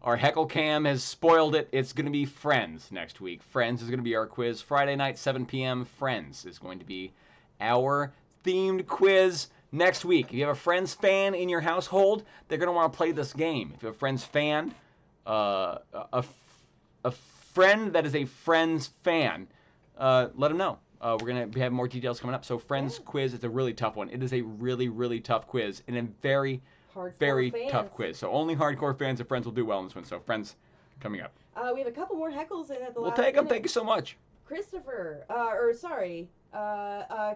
Our heckle cam has spoiled it. It's going to be Friends next week. Friends is going to be our quiz. Friday night, 7 p.m. Friends is going to be our themed quiz next week. If you have a Friends fan in your household, they're going to want to play this game. If you have a Friends fan, a friend that is a Friends fan, let them know. We're going to have more details coming up. So Friends quiz, it's a really tough one. It is a really, really tough quiz and a very tough quiz. So only hardcore fans of Friends will do well in this one. So Friends coming up. We have a couple more heckles in at the We'll last take them. minute. Thank you so much. Christopher,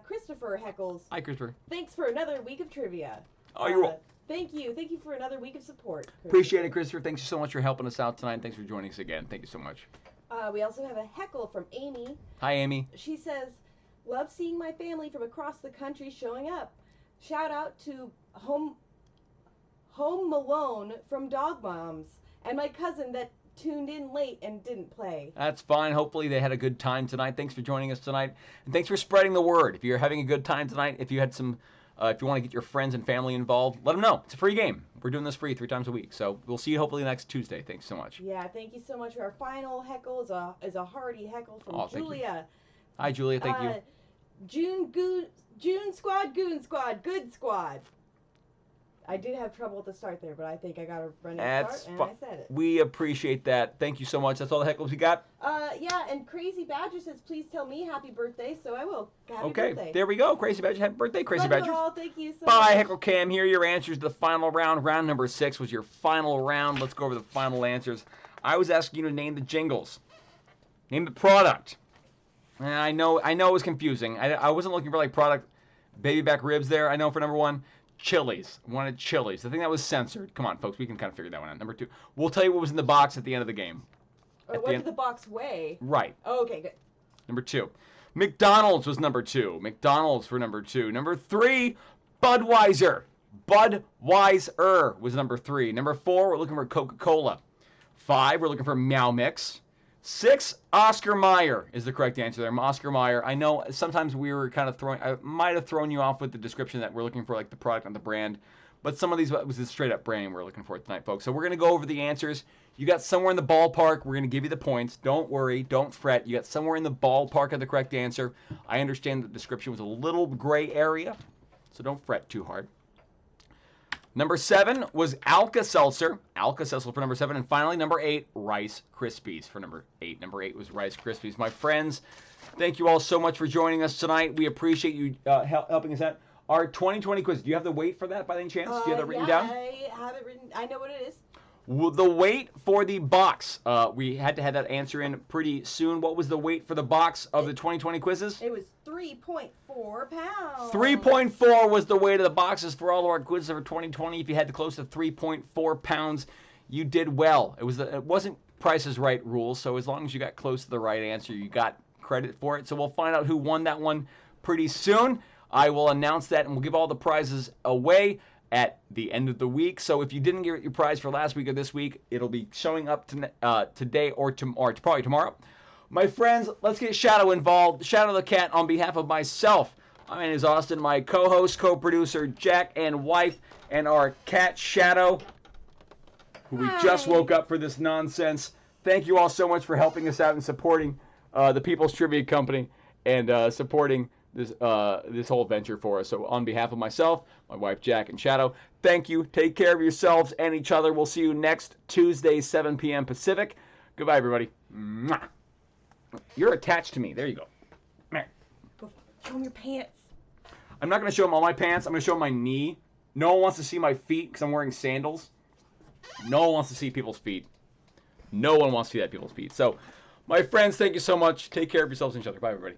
Christopher heckles. Hi, Christopher. "Thanks for another week of trivia." Oh, you're welcome. Thank you. Thank you for another week of support, Christopher. Appreciate it, Christopher. Thanks so much for helping us out tonight. Thanks for joining us again. Thank you so much. We also have a heckle from Amy. Hi, Amy. She says, "Love seeing my family from across the country showing up. Shout out to Home Malone from Dog Moms and my cousin that tuned in late and didn't play." That's fine. Hopefully they had a good time tonight. Thanks for joining us tonight. And thanks for spreading the word. If you're having a good time tonight, if you had some, if you want to get your friends and family involved, let them know. It's a free game. We're doing this free 3 times a week. So we'll see you hopefully next Tuesday. Thanks so much. Yeah, thank you so much. Our final heckle is a hearty heckle from Thank you. Julia. Hi, Julia. Thank you. June Squad, Goon Squad, Good Squad. I did have trouble at the start there, but I think I got a running That's start, and I said it. We appreciate that. Thank you so much. That's all the heckles we got. Yeah, and Crazy Badger says, "Please tell me happy birthday," so I will. Happy Okay, birthday. there we go. Crazy Badger, happy birthday, Crazy Love you Badger. all. Thank you so Bye, much. Heckle Cam. Here are your answers to the final round. Round number 6 was your final round. Let's go over the final answers. I was asking you to name the jingles. Name the product. And I know it was confusing. I wasn't looking for like product baby back ribs there. I know for number 1, Chili's. I wanted Chili's. The thing that was censored. Come on, folks. We can kind of figure that one out. Number 2, we'll tell you what was in the box at the end of the game. What did the box weigh? Right. Oh, okay, good. Number 2. McDonald's was number 2. McDonald's for number 2. Number 3, Budweiser. Budweiser was number 3. Number 4, we're looking for Coca-Cola. 5, we're looking for Meow Mix. 6, Oscar Mayer is the correct answer there. Oscar Mayer. I know sometimes we were kind of I might have thrown you off with the description that we're looking for like the product on the brand. But some of these was the straight up brand we're looking for tonight, folks. So we're going to go over the answers. You got somewhere in the ballpark. We're going to give you the points. Don't worry. Don't fret. You got somewhere in the ballpark of the correct answer. I understand the description was a little gray area, so don't fret too hard. Number 7 was Alka-Seltzer. Alka-Seltzer for number 7. And finally, number 8, Rice Krispies for number 8. Number 8 was Rice Krispies. My friends, thank you all so much for joining us tonight. We appreciate you helping us out. Our 2020 quiz, do you have the weight for that by any chance? Do you have that written down? I have it written. I know what it is. The weight for the box, we had to have that answer in pretty soon. What was the weight for the box of the 2020 quizzes? It was 3.4 pounds. 3.4 was the weight of the boxes for all of our quizzes for 2020. If you had close to 3.4 pounds, you did well. It wasn't Price is Right rules, so as long as you got close to the right answer, you got credit for it. So we'll find out who won that one pretty soon. I will announce that, and we'll give all the prizes away at the end of the week. So if you didn't get your prize for last week or this week, it'll be showing up today or probably tomorrow. My friends, let's get Shadow involved. Shadow the Cat, on behalf of myself, my name is Austin, my co-host, co-producer, Jack, and wife, and our cat, Shadow, who we just woke up for this nonsense. Thank you all so much for helping us out and supporting the People's Trivia Company and supporting this whole venture for us. So on behalf of myself, my wife Jack, and Shadow, thank you. Take care of yourselves and each other. We'll see you next Tuesday, 7 p.m. Pacific. Goodbye, everybody. Mwah. You're attached to me. There you go. Go show them your pants. I'm not going to show them all my pants. I'm going to show them my knee. No one wants to see my feet because I'm wearing sandals. No one wants to see people's feet. No one wants to see that people's feet. So, my friends, thank you so much. Take care of yourselves and each other. Bye, everybody.